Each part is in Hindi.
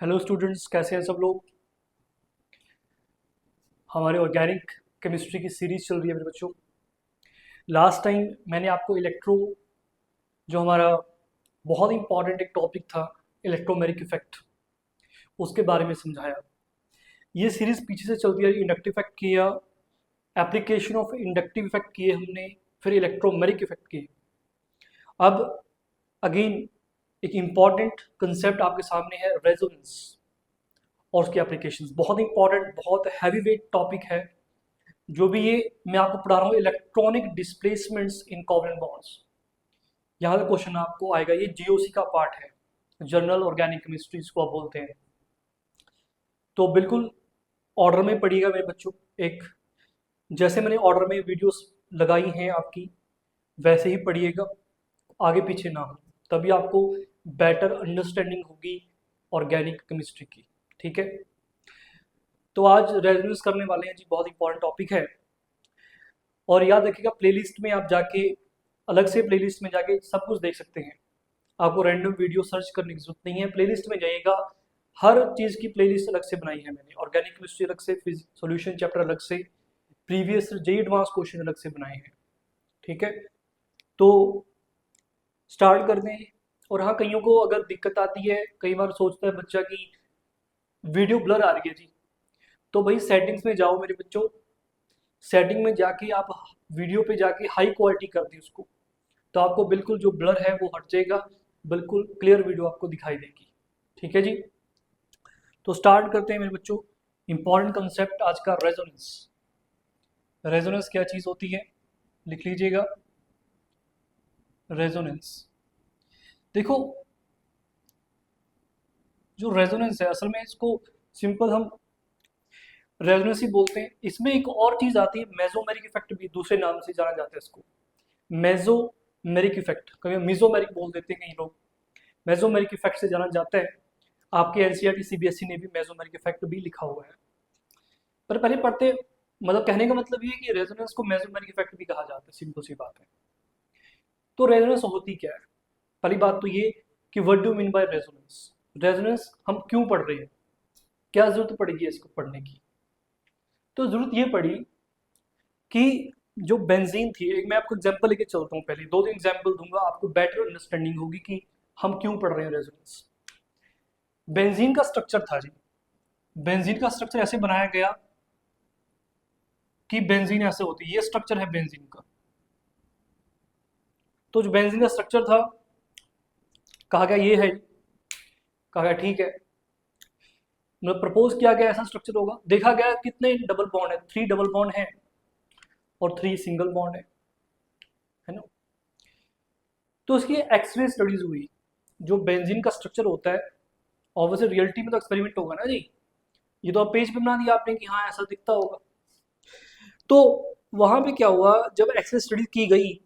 हेलो स्टूडेंट्स, कैसे हैं सब लोग। हमारे ऑर्गेनिक केमिस्ट्री की सीरीज चल रही है मेरे बच्चों। लास्ट टाइम मैंने आपको इलेक्ट्रो, जो हमारा बहुत इंपॉर्टेंट एक टॉपिक था, इलेक्ट्रोमेरिक इफेक्ट, उसके बारे में समझाया। ये सीरीज पीछे से चलती रही। इंडक्टिव इफेक्ट किया, एप्लीकेशन ऑफ इंडक्टिव इफेक्ट किए हमने, फिर इलेक्ट्रोमेरिक इफेक्ट किए। अब अगेन एक इम्पॉर्टेंट कंसेप्ट आपके सामने है, रेजोनेंस और उसकी एप्लीकेशंस। बहुत इंपॉर्टेंट, बहुत हैवी वेट टॉपिक है। जो भी ये मैं आपको पढ़ा रहा हूँ, इलेक्ट्रॉनिक डिस्प्लेसमेंट्स इन कोवलेंट बॉन्ड्स, यहाँ का क्वेश्चन आपको आएगा। ये जीओसी का पार्ट है, जनरल ऑर्गेनिक केमिस्ट्री इसको आप बोलते हैं। तो बिल्कुल ऑर्डर में पढ़िएगा मेरे बच्चों। एक जैसे मैंने ऑर्डर में वीडियोस लगाई हैं आपकी, वैसे ही पढ़िएगा, आगे पीछे ना हो, तभी आपको बेटर अंडरस्टैंडिंग होगी ऑर्गेनिक केमिस्ट्री की। ठीक है, तो आज रेजोनेंस करने वाले हैं जी, बहुत इंपॉर्टेंट टॉपिक है। और याद रखिएगा, प्लेलिस्ट में आप जाके, अलग से प्लेलिस्ट में जाके सब कुछ देख सकते हैं। आपको रैंडम वीडियो सर्च करने की जरूरत नहीं है। प्लेलिस्ट में जाइएगा, हर चीज़ की प्लेलिस्ट अलग से बनाई है मैंने। ऑर्गेनिक केमिस्ट्री अलग से, सॉल्यूशन चैप्टर अलग से, प्रीवियस जेई एडवांस क्वेश्चन अलग से बनाए हैं। ठीक है, तो स्टार्ट करते हैं। और हाँ, कईयों को अगर दिक्कत आती है, कई बार सोचता है बच्चा कि वीडियो ब्लर आ रही है जी, तो भाई सेटिंग्स में जाओ मेरे बच्चों। सेटिंग में जाके आप वीडियो पे जाके हाई क्वालिटी कर दी उसको, तो आपको बिल्कुल जो ब्लर है वो हट जाएगा, बिल्कुल क्लियर वीडियो आपको दिखाई देगी। ठीक है जी, तो स्टार्ट करते हैं मेरे बच्चों। इंपॉर्टेंट कंसेप्ट आज का, रेजोनेंस। रेजोनेंस क्या चीज़ होती है, लिख लीजिएगा। रेजोनेंस, देखो, जो रेजोनेंस है असल में इसको सिंपल हम रेजोनेंस ही बोलते हैं। इसमें एक और चीज़ आती है, मेसोमेरिक इफेक्ट भी दूसरे नाम से जाना जाता है इसको। मेसोमेरिक इफेक्ट, कभी मिजोमेरिक बोल देते हैं कई लोग। मेसोमेरिक इफेक्ट से जाना जाता है। आपके एनसीईआरटी सीबीएसई ने भी मेसोमेरिक इफेक्ट भी लिखा हुआ है। पर पहले पढ़ते, मतलब कहने का मतलब ये है कि रेजोनेंस को मेसोमेरिक इफेक्ट भी कहा जाता है, सिंपल सी बात है। तो रेजोनेंस होती क्या है, पहली बात तो ये कि what do mean by resonance. Resonance हम क्यों पढ़ रहे हैं, क्या जरूरत पड़ेगी इसको पढ़ने की। तो जरूरत ये पड़ी कि जो बेंजीन थी, एक मैं आपको एग्जांपल लेके चलता हूँ। पहले दो तीन एग्जांपल दूंगा, आपको बेटर अंडरस्टैंडिंग होगी कि हम क्यों पढ़ रहे हैं रेजोनेंस। बेंजीन का स्ट्रक्चर था जी, बेंजीन का स्ट्रक्चर ऐसे बनाया गया कि बेंजीन ऐसे होती है। ये स्ट्रक्चर है बेंजीन का। तो जो बेंजीन का स्ट्रक्चर था, कहा गया ये है, कहा गया ठीक है, मतलब प्रपोज किया गया ऐसा स्ट्रक्चर होगा। देखा गया कितने डबल बॉन्ड है, 3 डबल बॉन्ड है और 3 सिंगल बॉन्ड है ना। तो उसकी एक्सरे स्टडीज हुई। जो बेंजीन का स्ट्रक्चर होता है, ऑब्वियसली रियलिटी में तो एक्सपेरिमेंट होगा ना जी। ये तो आप पेज पे बना दिया आपने कि हाँ ऐसा दिखता होगा। तो वहां पे क्या हुआ, जब एक्सरे स्टडी की गई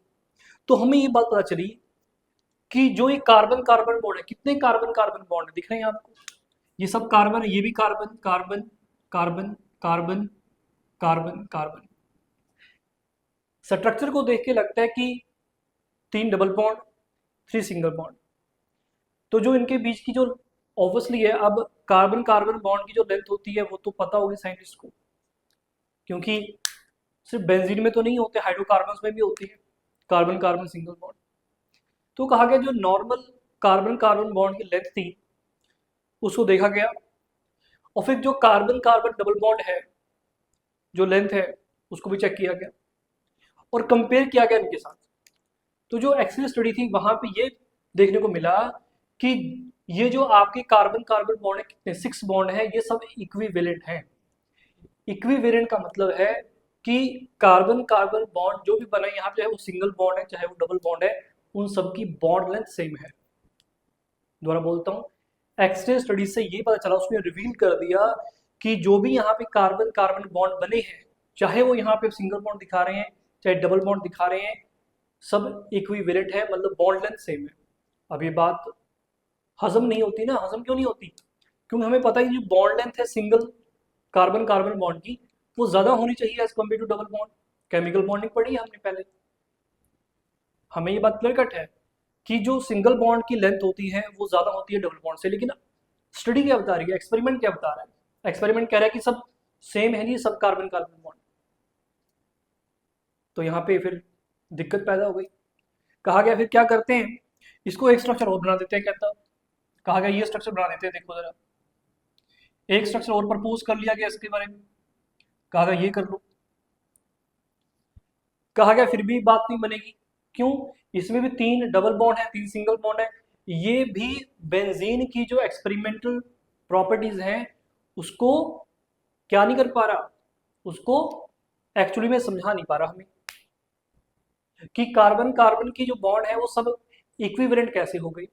तो हमें ये बात पता चली कि जो ये कार्बन कार्बन बॉन्ड है, कितने कार्बन कार्बन बॉन्ड है दिख रहे हैं आपको। ये सब कार्बन है, ये भी carbon carbon carbon carbon carbon carbon. Structure को देख के लगता है कि 3 डबल बॉन्ड, 3 सिंगल बॉन्ड। तो जो इनके बीच की जो ऑब्वियसली है, अब कार्बन कार्बन बॉन्ड की जो लेंथ होती है वो तो पता होगी साइंटिस्ट को, क्योंकि सिर्फ बेंजीन में तो नहीं होते, हाइड्रोकार्बन्स में भी होती है कार्बन कार्बन सिंगल बॉन्ड। तो कहा गया जो नॉर्मल कार्बन कार्बन बॉन्ड की लेंथ थी उसको देखा गया, और फिर जो कार्बन कार्बन डबल बॉन्ड है जो लेंथ है उसको भी चेक किया गया और कंपेयर किया गया इनके साथ। तो जो एक्सरे स्टडी थी वहां पे ये देखने को मिला कि ये जो आपके कार्बन कार्बन बॉन्ड है, कितने 6 बॉन्ड है, ये सब इक्विवेलेंट हैं। इक्विवेलेंट का मतलब है कि कार्बन कार्बन बॉन्ड जो भी बना है यहाँ पे, चाहे वो सिंगल बॉन्ड है चाहे वो डबल बॉन्ड है, उन सबकी बॉन्ड लेंथ सेम है। दोबारा बोलता हूँ, एक्सरे स्टडी से ये पता चला, उसने रिवील कर दिया कि जो भी यहाँ पे कार्बन कार्बन बॉन्ड बने हैं, चाहे वो यहाँ पे सिंगल बॉन्ड दिखा रहे हैं चाहे डबल बॉन्ड दिखा रहे हैं, सब इक्विवेलेंट है, मतलब बॉन्ड लेंथ सेम है। अब ये बात हजम नहीं होती ना, हजम क्यों नहीं होती, क्योंकि हमें पता है जो बॉन्ड लेंथ है सिंगल कार्बन कार्बन बॉन्ड की, वो ज्यादा होनी चाहिए as compare to double bond. Chemical bonding पढ़ी है हमने पहले, हमें ये बात क्लियर कट है कि जो सिंगल बॉन्ड की लेंथ होती है वो ज्यादा होती है डबल बॉन्ड से। लेकिन स्टडी क्या बता रही है, एक्सपेरिमेंट क्या बता रहा है? एक्सपेरिमेंट कह रहा है कि सब सेम है नहीं, सब कार्बन कार्बन बॉन्ड। तो यहाँ पे फिर दिक्कत पैदा हो गई। कहा गया फिर क्या करते हैं, इसको एक स्ट्रक्चर और बना देते हैं। कहता कहा गया ये स्ट्रक्चर बना देते हैं, देखो जरा, एक स्ट्रक्चर और प्रपोज कर लिया गया इसके बारे में। कहा गया ये कर लो। कहा गया फिर भी बात नहीं बनेगी। क्यों? इसमें भी 3 डबल बॉन्ड है, 3 सिंगल बॉन्ड है। ये भी बेंजीन की जो एक्सपेरिमेंटल प्रॉपर्टीज हैं उसको क्या नहीं कर पा रहा, उसको एक्चुअली में समझा नहीं पा रहा हमें कि कार्बन कार्बन की जो बॉन्ड है वो सब इक्विवेलेंट कैसे हो गई।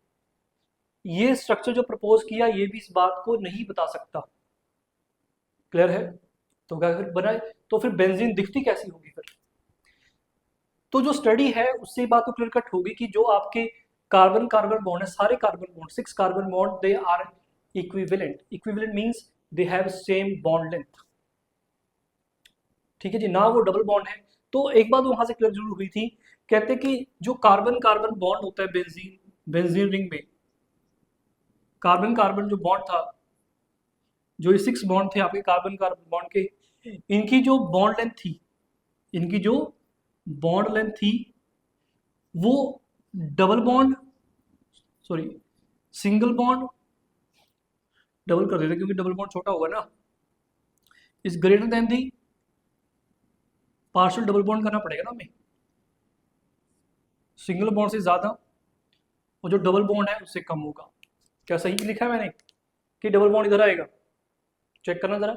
ये स्ट्रक्चर जो प्रपोज किया ये भी इस बात को नहीं बता सकता। क्लियर है? तो क्या फिर बनाए, तो फिर बेंजीन दिखती कैसी होगी फिर? तो जो स्टडी है उससे ये बात तो क्लियर कट होगी कि जो आपके कार्बन कार्बन बॉन्ड है, सारे carbon bond 6 carbon bond they are equivalent. Equivalent means they have same bond length. ठीक है जी, ना वो डबल बॉन्ड है। तो एक बात वहां से क्लियर जरूर हुई थी, कहते कि जो कार्बन कार्बन बॉन्ड होता है बेंजीन बेंजीन रिंग में, कार्बन कार्बन जो बॉन्ड था, जो ये 6 बॉन्ड थे आपके कार्बन कार्बन बॉन्ड के, इनकी जो बॉन्ड लेंथ थी, इनकी जो बॉन्ड लेंथ थी वो double bond, sorry single bond, double कर देते क्योंकि डबल बॉन्ड छोटा होगा ना, is greater than the partial double bond करना पड़ेगा ना हमें, सिंगल बॉन्ड से ज्यादा, और जो डबल बॉन्ड है उससे कम होगा। क्या सही लिखा है मैंने कि डबल बॉन्ड इधर आएगा? चेक करना जरा,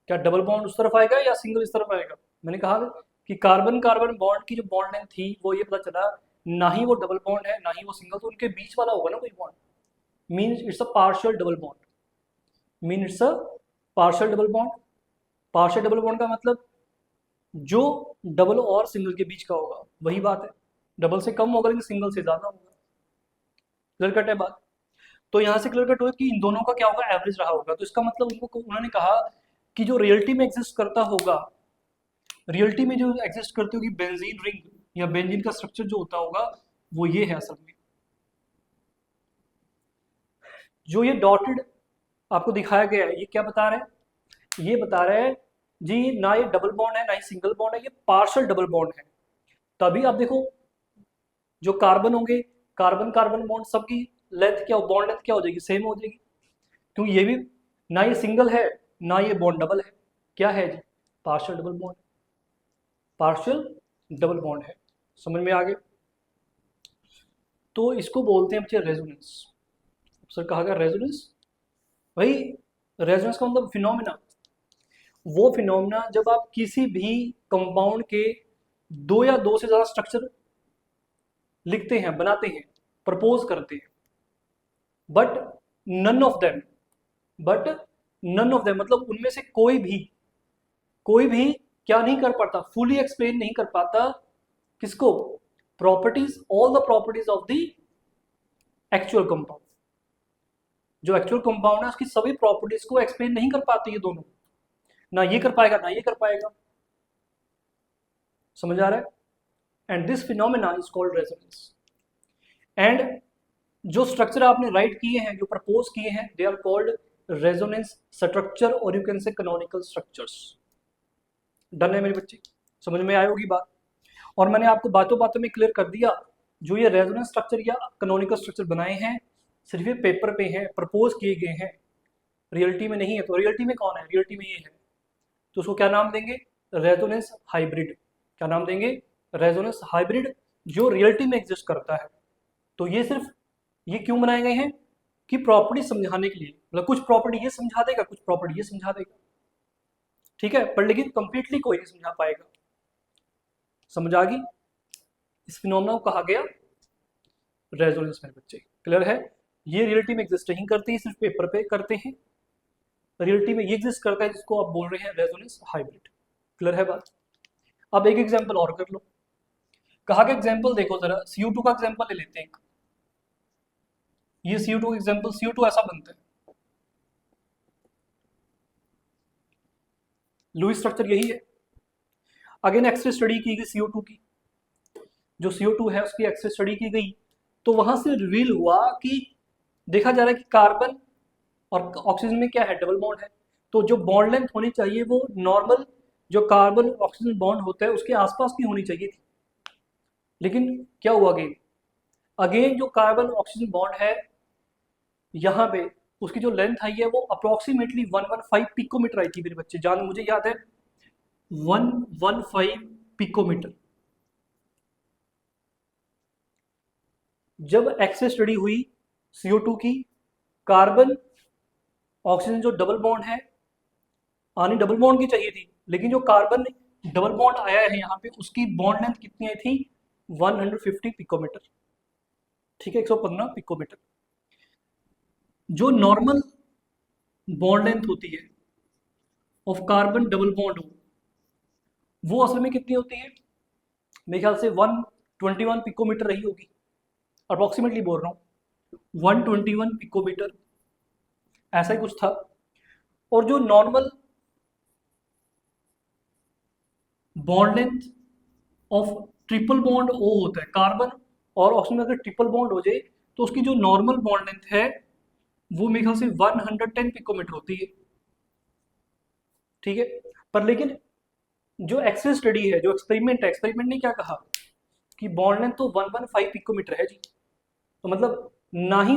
क्या डबल बॉन्ड उस तरफ आएगा या सिंगल इस तरफ आएगा? मैंने कहा कि कार्बन कार्बन बॉन्ड की जो बॉन्ड लेंथ थी वो ये पता चला, ना ही वो डबल बॉन्ड है ना ही वो सिंगल, तो उनके बीच वाला होगा ना कोई bond, means it's a partial double bond, mean it's a partial double bond. Partial double bond का मतलब जो डबल और सिंगल के बीच का होगा, वही बात है। डबल से कम होगा लेकिन सिंगल से ज्यादा होगा। क्लियर कट है बात? तो यहाँ से क्लियर कट हुआ कि इन दोनों का क्या होगा, एवरेज रहा होगा। तो इसका मतलब उनको उन्होंने कहा कि जो रियलिटी में एग्जिस्ट करता होगा, रियलिटी में जो एग्जिस्ट करती होगी बेंजीन रिंग या बेंजीन का स्ट्रक्चर जो होता होगा वो ये है असल में। जो ये डॉटेड आपको दिखाया गया है ये क्या बता रहा है? ये बता रहा है जी ना ये डबल बॉन्ड है ना ही सिंगल बॉन्ड है, ये पार्शियल डबल बॉन्ड है। तभी आप देखो जो कार्बन होंगे, कार्बन कार्बन बॉन्ड सबकी लेंथ क्या, बॉन्ड लेंथ क्या हो जाएगी, सेम हो जाएगी। क्योंकि ये भी ना ये सिंगल है ना ये बॉन्ड डबल है, क्या है जी, partial double bond, partial double bond है। समझ में आ गए? तो इसको बोलते हैं बच्चे रेजोनेंस। सर कहा गया रेजोनेंस, भाई रेजोनेंस का मतलब फिनोमेना, वो फिनोमेना जब आप किसी भी कंपाउंड के 2 या 2 से ज्यादा स्ट्रक्चर लिखते हैं, बनाते हैं, प्रपोज करते हैं, but none of them, but none of them मतलब उनमें से कोई भी क्या नहीं कर पाता, फुली एक्सप्लेन नहीं कर पाता किसको, properties, all the properties of the actual compound. जो एक्चुअल कंपाउंड है उसकी सभी प्रॉपर्टीज को एक्सप्लेन नहीं कर पाते ये दोनों, ना ये कर पाएगा ना ये कर पाएगा। समझ आ रहा है? And this phenomena is called resonance. And जो स्ट्रक्चर आपने राइट किए हैं, जो प्रपोज किए हैं, they are called resonance structure, और you can say canonical structures. Done है मेरे बच्चे? समझ में आई होगी बात? और मैंने आपको बातों बातों में क्लियर कर दिया, जो ये रेजोनेंस स्ट्रक्चर या कैनोनिकल स्ट्रक्चर बनाए हैं सिर्फ ये पेपर पे हैं, प्रपोज किए गए हैं, रियलिटी में नहीं है। तो रियलिटी में कौन है? रियलिटी में ये है, तो उसको क्या नाम देंगे? Resonance hybrid. क्या नाम देंगे? रेजोनेंस हाइब्रिड, जो रियलिटी में एग्जिस्ट करता है। तो ये सिर्फ ये क्यों बनाए गए हैं कि प्रॉपर्टी समझाने के लिए, मतलब कुछ प्रॉपर्टी ये समझा देगा, कुछ प्रॉपर्टी ये समझा देगा, ठीक है, पर लेकिन कंप्लीटली कोई नहीं समझा पाएगा। समझ आ गई? इस फिनोमेना को कहा गया रेजोनेंस। मेरे बच्चे क्लियर है? ये रियलिटी में एग्जिस्ट नहीं करती, सिर्फ पेपर पे करते हैं। रियलिटी में ये एग्जिस्ट करता है जिसको आप बोल रहे हैं रेजोनेंस हाइब्रिड। क्लियर है बात? अब एक एग्जांपल और कर लो। कहा गया एग्जांपल देखो जरा, CO2 का एग्जांपल ले लेते हैं। ये CO2 एग्जांपल, CO2 ऐसा बनता है, लुईस स्ट्रक्चर यही है। अगेन एक्सरे स्टडी की गई CO2 की, जो CO2 है उसकी एक्सरे स्टडी की गई, तो वहां से रिवील हुआ कि देखा जा रहा है कि कार्बन और ऑक्सीजन में क्या है, डबल बॉन्ड है। तो जो बॉन्ड लेंथ होनी चाहिए वो नॉर्मल जो कार्बन ऑक्सीजन बॉन्ड होता है उसके आसपास की होनी चाहिए थी। लेकिन क्या हुआ, अगेन अगेन जो कार्बन ऑक्सीजन बॉन्ड है यहाँ पे उसकी जो लेंथ आई है वो अप्रोक्सीमेटली 115 पिकोमीटर आई थी मेरे बच्चे, जान मुझे याद है 115 पिकोमीटर। जब एक्सेस स्टडी हुई CO2 की, कार्बन ऑक्सीजन जो डबल बॉन्ड है, आनी डबल बॉन्ड की चाहिए थी, लेकिन जो कार्बन डबल बॉन्ड आया है यहाँ पे उसकी बॉन्ड लेंथ कितनी आई थी, 150 पिकोमीटर। ठीक है, 115 पिकोमीटर। जो नॉर्मल बॉन्ड लेंथ होती है ऑफ कार्बन डबल बॉन्ड हो वो असल में कितनी होती है, मेरे ख्याल से 121 पिकोमीटर रही होगी, अप्रोक्सीमेटली बोल रहा हूँ 121 पिकोमीटर, ऐसा ही कुछ था। और जो normal bond length of triple bond O होता है, कार्बन और ऑक्सीजन में अगर ट्रिपल बॉन्ड हो जाए तो उसकी जो नॉर्मल बॉन्ड लेंथ है वो मेरे ख्याल से 110 पिकोमीटर होती है। ठीक है, पर लेकिन जो एक्सेस स्टडी है, जो एक्सपेरिमेंट है, एक्सपेरिमेंट ने क्या कहा कि बॉन्ड लेंथ तो 115 पिकोमीटर है जी। तो मतलब ना ही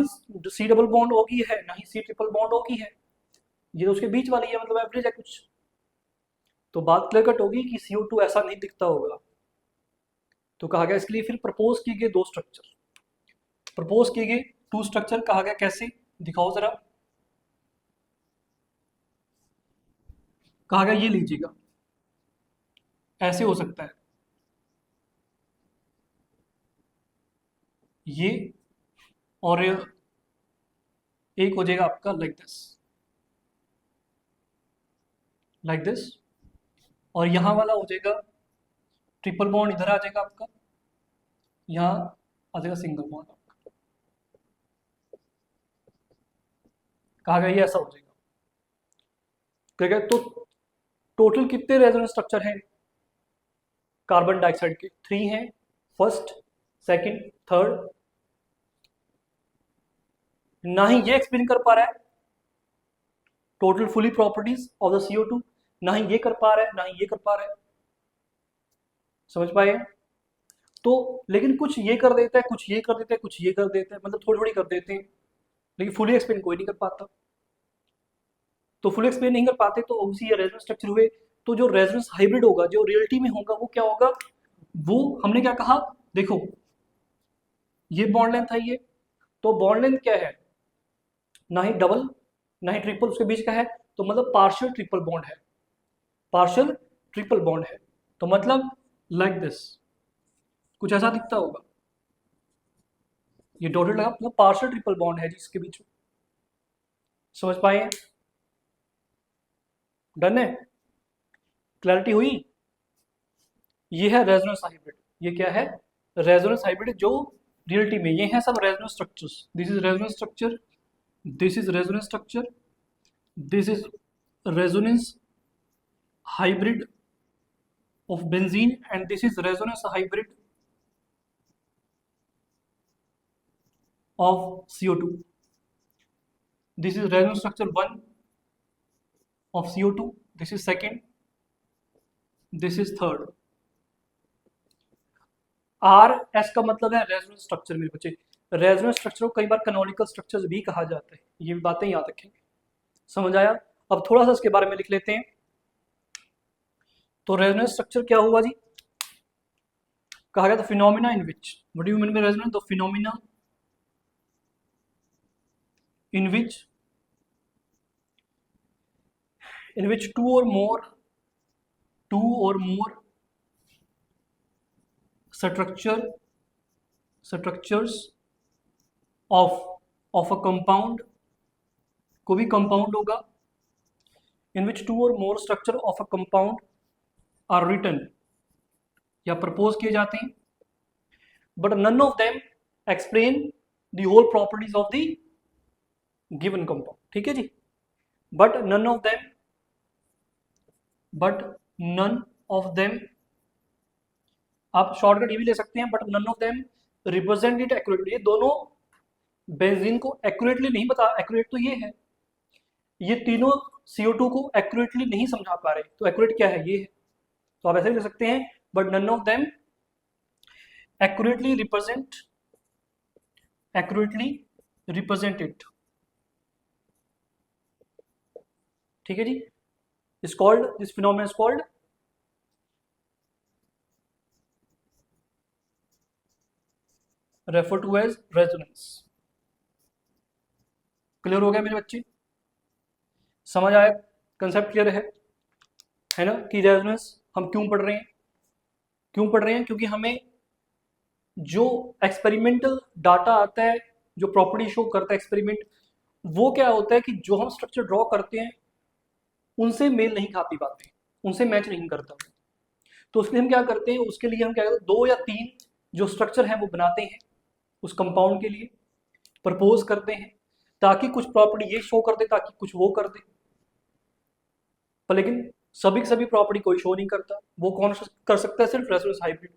C डबल बॉन्ड O की है ना ही C ट्रिपल बॉन्ड O की है, ये तो उसके बीच वाली है, मतलब एवरेज है कुछ। तो बात क्लियर कट होगी कि CO2 ऐसा नहीं दिखता होगा। तो कहा गया इसके लिए फिर प्रपोज किए गए दो स्ट्रक्चर, प्रपोज किए गए टू स्ट्रक्चर। कहा गया कैसे, दिखाओ जरा। कहा गया ये लीजिएगा, ऐसे हो सकता है ये, और एक हो जाएगा आपका लाइक दिस, लाइक दिस, और यहां वाला हो जाएगा ट्रिपल बॉन्ड, इधर आ जाएगा आपका, यहाँ आ जाएगा सिंगल बॉन्ड आपका। कहा गया ये ऐसा हो जाएगा। ठीक है, तो टोटल कितने रेजोनेंस स्ट्रक्चर हैं कार्बन डाइऑक्साइड के, 3 हैं, फर्स्ट, सेकंड, थर्ड। ना ही ये एक्सप्लेन कर पा रहा है total fully properties of the CO2, ना ही ये कर पा रहा है ना ही ये कर पा रहा है। समझ पाए? तो लेकिन कुछ ये कर देता है, कुछ ये कर देता है, कुछ ये कर देता है, मतलब थोड़ी थोड़ी कर देते हैं, लेकिन फुली एक्सप्लेन कोई नहीं कर पाता। तो फुल एक्सप्लेन नहीं कर पाते तो ऑब्वियसली ये रेजोनेंस स्ट्रक्चर हुए। तो जो रेजोनेंस हाइब्रिड होगा, जो रियलिटी में होगा, वो क्या होगा, वो हमने क्या कहा, देखो ये बॉन्ड लेंथ है ये, तो बॉन्ड लेंथ क्या है, ना ही डबल ना ही ट्रिपल, उसके बीच का है, तो मतलब पार्शियल ट्रिपल बॉन्ड है, पार्शियल ट्रिपल बॉन्ड है। तो मतलब लाइक दिस कुछ ऐसा दिखता होगा, ये डॉटेड लगा, मतलब पार्शियल ट्रिपल बॉन्ड है जिसके बीच में। समझ पाए? डन है, क्लैरिटी हुई? ये है रेजोनेंस हाइब्रिड। ये क्या है, रेजोनेंस हाइब्रिड, जो रियलिटी में ये है सब resonance structures. This is resonance structure, this is resonance structure, this is resonance hybrid of benzene, and this is resonance hybrid of CO2. This is resonance structure 1 of CO2, this is second, this is third। RS का मतलब है रेजोनेंस स्ट्रक्चर मेरे बच्चे। रेजोनेंस स्ट्रक्चर को कई बार कैनोनिकल स्ट्रक्चर्स भी कहा जाता है, ये बातें याद रखेंगे। समझ आया? अब थोड़ा सा इसके बारे में लिख लेते हैं। तो रेजोनेंस स्ट्रक्चर क्या हुआ जी, कहा गया the phenomena in which, what do you mean by resonance, the phenomena in which two or more structures of a compound, को भी कंपाउंड होगा, in which two or more structure of a compound are written या प्रपोज किए जाते हैं, but none of them explain the whole properties of the given compound। ठीक है जी, but none of them, आप शॉर्टकट ये भी ले सकते हैं, but none of them represent it accurately. ये दोनों बेंजीन को एक्यूरेटली नहीं बता, एक्यूरेट तो ये है, ये तीनों CO2 को एक्यूरेटली नहीं समझा पा रहे, तो एक्यूरेट क्या है, ये है। तो आप ऐसे भी लिख सकते हैं, but none of them accurately represent it. ठीक है जी, is called, this phenomena is called refer to as resonance. Clear हो गया मेरे बच्चे, समझ आया, कंसेप्ट क्लियर है ना, कि रेजोनेंस हम क्यों पढ़ रहे हैं, क्योंकि हमें जो एक्सपेरिमेंटल डाटा आता है, जो प्रॉपर्टी शो करता है एक्सपेरिमेंट, वो क्या होता है कि जो हम स्ट्रक्चर ड्रॉ करते हैं उनसे मेल नहीं खाती बातें, उनसे मैच नहीं करता। तो उसके लिए हम क्या करते हैं, उसके लिए हम क्या करते हैं, 2 या 3 जो स्ट्रक्चर हैं वो बनाते हैं उस कंपाउंड के लिए, प्रपोज करते हैं, ताकि कुछ प्रॉपर्टी ये शो कर दे, ताकि कुछ वो कर दे। पर लेकिन सभी की सभी प्रॉपर्टी कोई शो नहीं करता, वो कौन कर सकता है, सिर्फ रेजोनेंस हाइब्रिड।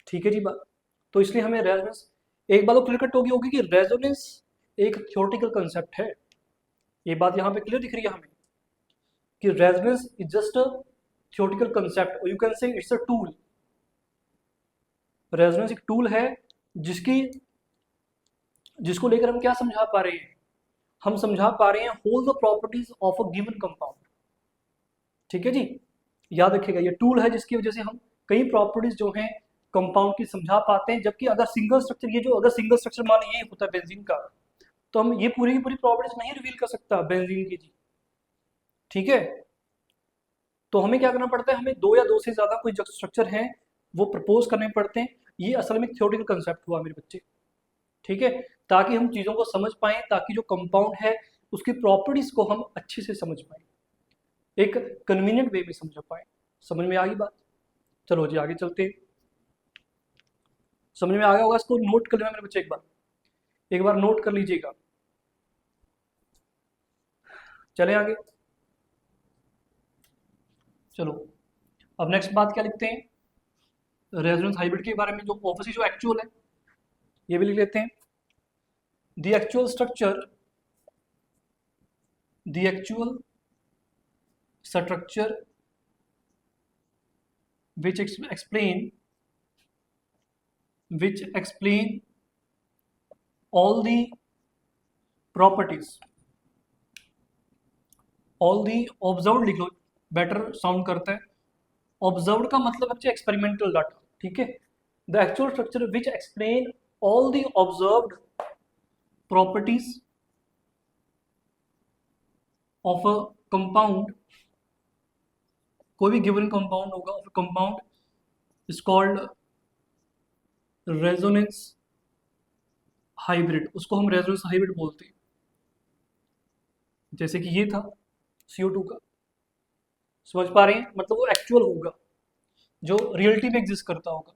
ठीक है जी बात, तो इसलिए हमें रेजोनेंस, एक बात तो क्लियर कट होगी कि रेजोनेंस एक थ्योरेटिकल कंसेप्ट है, ये बात यहाँ पे क्लियर दिख रही है हमें कि resonance is just a theoretical concept, और you can say it's a tool. Resonance एक टूल है जिसको लेकर हम क्या समझा पा रहे हैं, हम समझा पा रहे हैं whole the properties of a given compound. ठीक है जी, याद रखिएगा ये टूल है जिसकी वजह से हम कई प्रॉपर्टीज जो हैं कंपाउंड की समझा पाते हैं, जबकि अगर सिंगल स्ट्रक्चर, ये जो अगर सिंगल स्ट्रक्चर मान ये होता है बेंजीन का, तो हम ये पूरी की पूरी प्रॉपर्टीज नहीं रिवील कर सकता बेंजीन की जी। ठीक है, तो हमें क्या करना पड़ता है, हमें 2 या 2 से ज्यादा कोई जो स्ट्रक्चर हैं वो प्रपोज करने पड़ते हैं। ये असल में थ्योरेटिकल कंसेप्ट हुआ मेरे बच्चे। ठीक है, ताकि हम चीज़ों को समझ पाएँ, ताकि जो कंपाउंड है उसकी प्रॉपर्टीज को हम अच्छे से समझ पाएँ, एक कन्वीनियंट वे में समझ पाएँ। समझ में आ गई बात, चलो जी आगे चलते हैं। समझ में आ गया होगा, इसको नोट कर लेना मेरे बच्चे, एक बार नोट कर लीजिएगा। चले आगे, चलो अब नेक्स्ट बात क्या लिखते हैं, रेजोनेंस हाइब्रिड के बारे में, जो ऑब्वियसली जो एक्चुअल है ये भी लिख लेते हैं। The actual structure which explain all the properties, all the observed लिख लो, बेटर साउंड करता है। ऑब्जर्व्ड का मतलब बच्चे एक्सपेरिमेंटल डाटा। ठीक है, the actual structure which explain all the observed properties of a compound, कोई भी गिवन कंपाउंड होगा, of compound is called resonance hybrid, उसको हम रेजोनेंस हाइब्रिड बोलते हैं। जैसे कि ये था CO2 का, समझ पा रहे हैं, मतलब वो एक्चुअल होगा, जो रियलिटी में एग्जिस्ट करता होगा।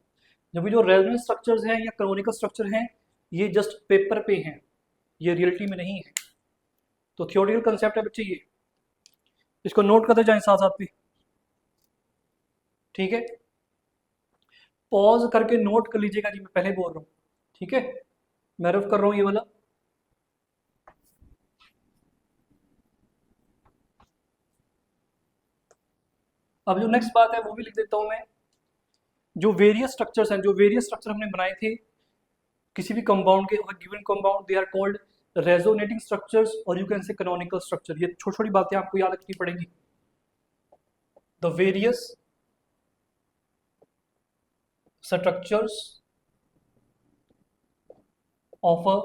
जबकि जो रेजोनेंस स्ट्रक्चर्स हैं या कैनोनिकल स्ट्रक्चर हैं, ये जस्ट पेपर पे हैं, ये रियलिटी में नहीं है। तो थ्योरेटिकल कंसेप्ट है बच्चे ये, इसको नोट करते जाएं साथ साथ में। ठीक है, पॉज करके नोट कर लीजिएगा जी, मैं पहले बोल रहा हूँ। ठीक है, मैं रफ कर रहा हूँ ये वाला। अब जो नेक्स्ट बात है वो भी लिख देता हूँ मैं। जो वेरियस स्ट्रक्चर्स हैं, जो वेरियस स्ट्रक्चर हमने बनाए थे किसी भी कंपाउंड के, given compound, they are called resonating structures, और you can say canonical structure. ये छोटी छोटी बातें आपको याद रखनी पड़ेंगी। The various structures of a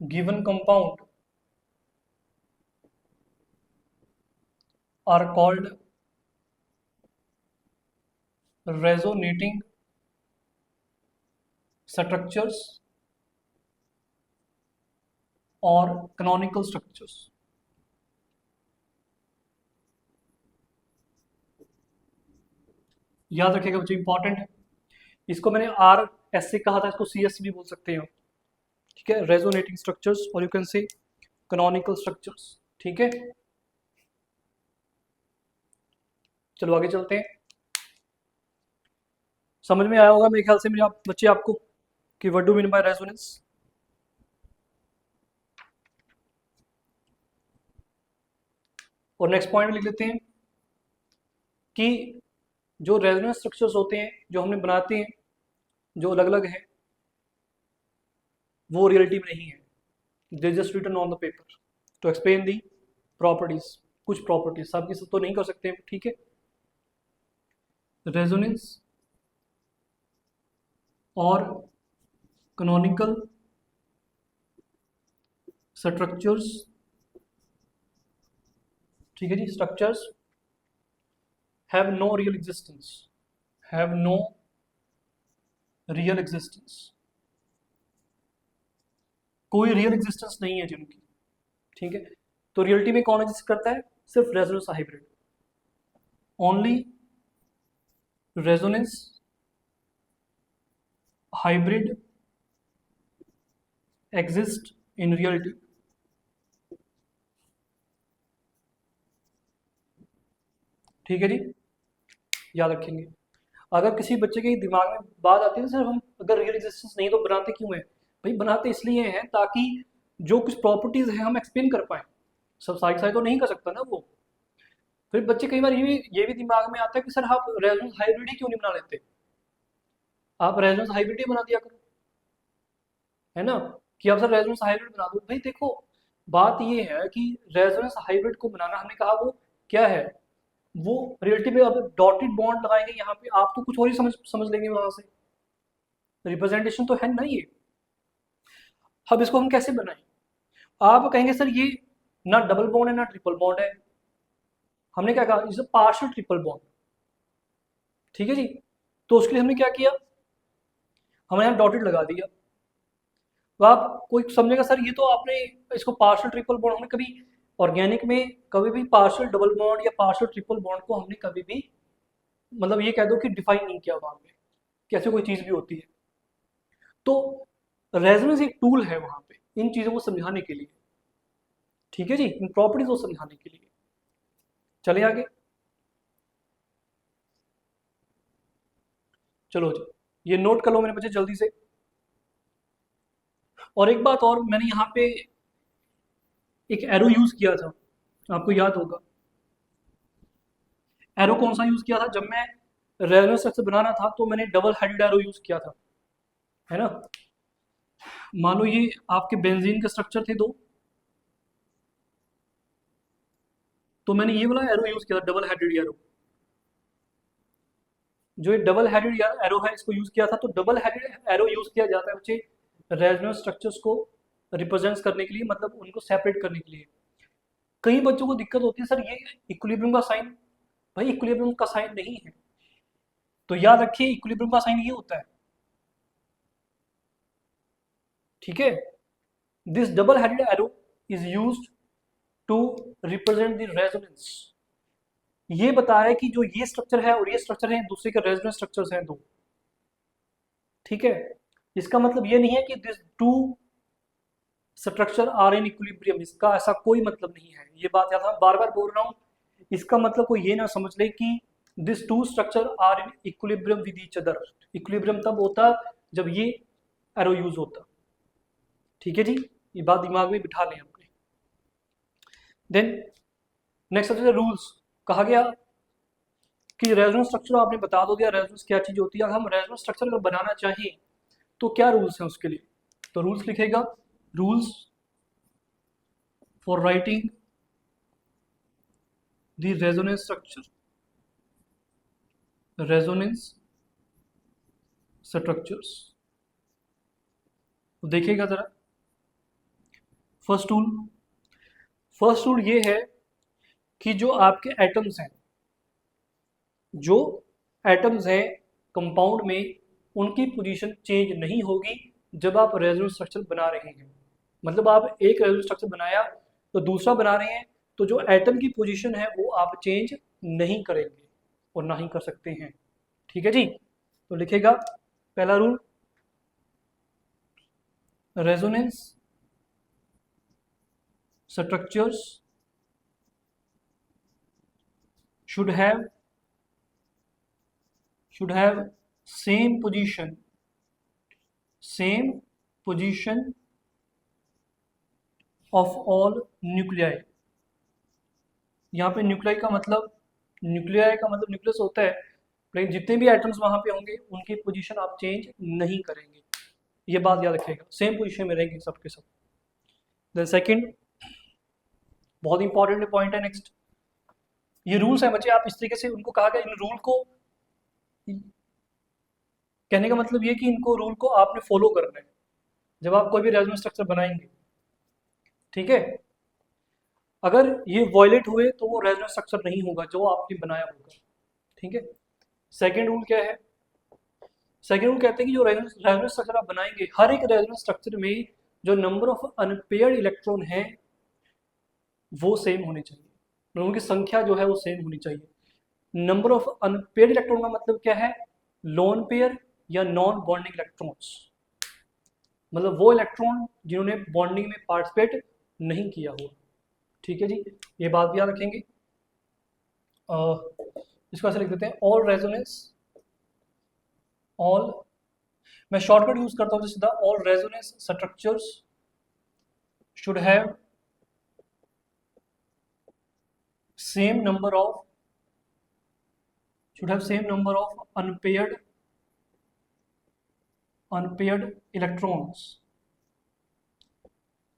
given compound are called resonating structures और canonical structures। याद रखिएगा बच्चे, इंपॉर्टेंट है। इसको मैंने RS से कहा था, इसको CS भी बोल सकते हो। ठीक है, रेजोनेटिंग स्ट्रक्चर्स और you can say canonical structures. ठीक है, चलो आगे चलते हैं। समझ में आया होगा मेरे ख्याल से मेरे बच्चे आपको कि what do mean by resonance. और नेक्स्ट पॉइंट में लिख लेते हैं कि जो रेजोनेंस स्ट्रक्चर्स होते हैं जो हमने बनाते हैं जो अलग अलग है वो रियलिटी में नहीं है, they just written on the paper to explain the properties, कुछ प्रॉपर्टीज, सब की सब तो नहीं कर सकते हैं, ठीक है। रेजोनेंस और कैनोनिकल स्ट्रक्चर्स, ठीक है जी, structures have no real existence, have no real existence, कोई रियल एग्जिस्टेंस नहीं है जिनकी, ठीक है। तो रियलिटी में कौन एग्जिस्ट करता है? सिर्फ resonance hybrid, only resonance hybrid exist in reality, ठीक है जी, याद रखेंगे। अगर किसी बच्चे के दिमाग में बात आती है सर हम अगर रियल एग्जिस्टेंस नहीं तो बनाते क्यों है? भाई बनाते इसलिए हैं ताकि जो कुछ प्रॉपर्टीज हैं हम एक्सप्लेन कर पाए, सब साइड साइड तो नहीं कर सकता ना वो। फिर बच्चे कई बार ये भी दिमाग में आता है कि सर आप रेजोनेंस हाइब्रिड ही क्यों नहीं बना लेते, आप रेजोनेंस हाइब्रिड ही बना दिया करो, है ना, कि आप सर रेजोनेंस हाइब्रिड बना दो। भाई देखो बात ये है कि रेजोनेंस हाइब्रिड को बनाना हमने कहा वो क्या है, वो रियलिटी में अब डॉटेड बॉन्ड लगाएंगे यहाँ पे, आप तो कुछ और ही समझ समझ लेंगे वहां से, रिप्रेजेंटेशन तो है ना ये। अब इसको हम कैसे बनाएं? आप कहेंगे सर ये ना डबल बॉन्ड है ना ट्रिपल बॉन्ड है, हमने क्या कहा is a partial triple bond, ठीक है जी। तो उसके लिए हमने क्या किया, हमने यहाँ डॉटेड लगा दिया। तो आप कोई समझेगा सर ये तो आपने इसको पार्शियल ट्रिपल बॉन्ड, हमने कभी ऑर्गेनिक में कभी भी पार्शियल डबल बॉन्ड या पार्शियल ट्रिपल बॉन्ड को हमने कभी भी मतलब ये कह दो कि डिफाइन नहीं किया वहां पे कैसे कोई चीज भी होती है। तो रेजोनेंस एक टूल है वहां पे इन चीजों को समझाने के लिए, ठीक है जी, इन प्रॉपर्टीज को समझाने के लिए। चले आगे, चलो जी, ये नोट कर लो मेरे बच्चे जल्दी से। और एक बात और, मैंने यहाँ पे एक एरो यूज किया था, आपको याद होगा एरो कौन सा यूज किया था, जब मैं रेजोनेंस स्ट्रक्चर बनाना था तो मैंने डबल हेडेड एरो यूज किया था, है ना। मान लो ये आपके बेंजीन के स्ट्रक्चर थे दो, तो मैंने ये वाला एरो यूज किया था डबल हेडेड एरो, जो ये डबल हेडेड एरो है इसको यूज किया था। तो डबल हेडेड एरो यूज किया जाता है बच्चे रेजोनेंस स्ट्रक्चर्स को रिप्रेजेंट करने के लिए, मतलब उनको सेपरेट करने के लिए। कई बच्चों को दिक्कत होती है सर ये इक्विलिब्रियम का साइन, भाई इक्विलिब्रियम का साइन नहीं है, तो याद रखिए इक्विलिब्रियम का साइन ये होता है, ठीक है। This double headed arrow is used to represent the resonance, ये बता रहा है कि जो ये स्ट्रक्चर है और ये स्ट्रक्चर है दूसरे के रेजोनेंस स्ट्रक्चर्स हैं दो, ठीक है। इसका मतलब ये नहीं है कि this two structure are in equilibrium, इसका ऐसा कोई मतलब नहीं है, ये बात याद बार बार बोल रहा हूँ। इसका मतलब कोई ये ना समझ ले कि this two structure are in equilibrium with each other, equilibrium तब होता जब ये एरो यूज होता, ठीक है जी, ये बात दिमाग में बिठा लें अपने। देन नेक्स्ट सबसे रूल्स, कहा गया कि रेजोनेंस स्ट्रक्चर आपने बता दो दिया रेजोनेंस क्या चीज होती है। अगर हम रेजोनेंस स्ट्रक्चर अगर बनाना चाहिए तो क्या रूल्स हैं उसके लिए, तो रूल्स लिखेगा, rules for writing the resonance structure, resonance structures, तो देखिएगा जरा। फर्स्ट रूल, फर्स्ट रूल ये है कि जो आपके एटम्स हैं, जो एटम्स हैं कंपाउंड में, उनकी पोजीशन चेंज नहीं होगी जब आप रेजोनेंस स्ट्रक्चर बना रहे हैं। मतलब आप एक रेजोनेंस स्ट्रक्चर बनाया तो दूसरा बना रहे हैं, तो जो एटम की पोजीशन है वो आप चेंज नहीं करेंगे और ना ही कर सकते हैं, ठीक है जी। तो लिखेगा पहला rule, resonance structures should have same position of all nuclei, यहाँ पे न्यूक्लियाई का मतलब न्यूक्लियस होता है, लेकिन जितने भी एटम्स वहाँ पे होंगे उनकी पोजीशन आप चेंज नहीं करेंगे, ये बात याद रखिएगा, सेम पोजीशन में रहेंगे सबके सब। देन सेकंड बहुत इंपॉर्टेंट पॉइंट है नेक्स्ट, ये रूल्स है बच्चे, आप इस तरीके से उनको कहा गया, इन रूल को कहने का मतलब ये कि इनको रूल को आपने फॉलो करना है जब आप कोई भी रेजोनेंस स्ट्रक्चर बनाएंगे, ठीक है। अगर ये वॉयलेट हुए तो वो रेजोनेंस स्ट्रक्चर नहीं होगा जो आपने बनाया होगा, ठीक है। सेकेंड रूल क्या है, सेकेंड रूल कहते हैं कि जो रेजोनेंस स्ट्रक्चर आप बनाएंगे, हर एक रेजोनेंस स्ट्रक्चर में जो नंबर ऑफ अनपेयर्ड इलेक्ट्रॉन है वो सेम होनी चाहिए, उनकी संख्या जो है वो सेम होनी चाहिए। नंबर ऑफ अनपेयर्ड इलेक्ट्रॉन का मतलब क्या है, लोन पेयर या नॉन बॉन्डिंग इलेक्ट्रॉन्स, मतलब वो इलेक्ट्रॉन जिन्होंने बॉन्डिंग में पार्टिसिपेट नहीं किया हुआ, ठीक है जी, ये बात भी याद रखेंगे। इसको ऐसे लिख देते हैं, ऑल रेजोनेंस, ऑल, मैं शॉर्टकट यूज करता हूँ सीधा, all resonance structures should have same number of unpaired electrons।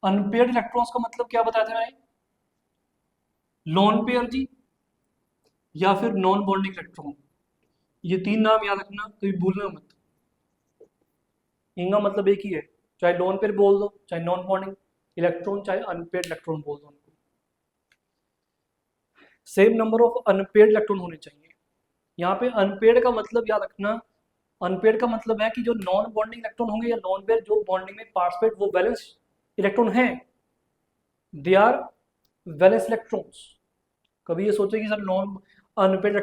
Unpaired electrons का मतलब क्या बताया था मैंने, लोन पेयर जी या फिर नॉन बॉन्डिंग इलेक्ट्रॉन, ये तीन नाम याद रखना, कभी भूलना मत, इनका मतलब एक ही है, चाहे लोन पेयर बोल दो, चाहे नॉन बॉन्डिंग इलेक्ट्रॉन, चाहे अनपेयर्ड इलेक्ट्रॉन बोल दो, उनको same number of unpaired electron होने चाहिए। यहाँ पे अनपेयर्ड का मतलब याद रखना, अनपेयर्ड का मतलब है कि जो नॉन बॉन्डिंग इलेक्ट्रॉन होंगे या नॉन पेयर जो बॉन्डिंग में पार्टिसिपेट वो वैलेंस इलेक्ट्रॉन हैं, दे आर वैलेंस इलेक्ट्रॉन्स। कभी ये सोचे कि सर नॉन अनपेयर्ड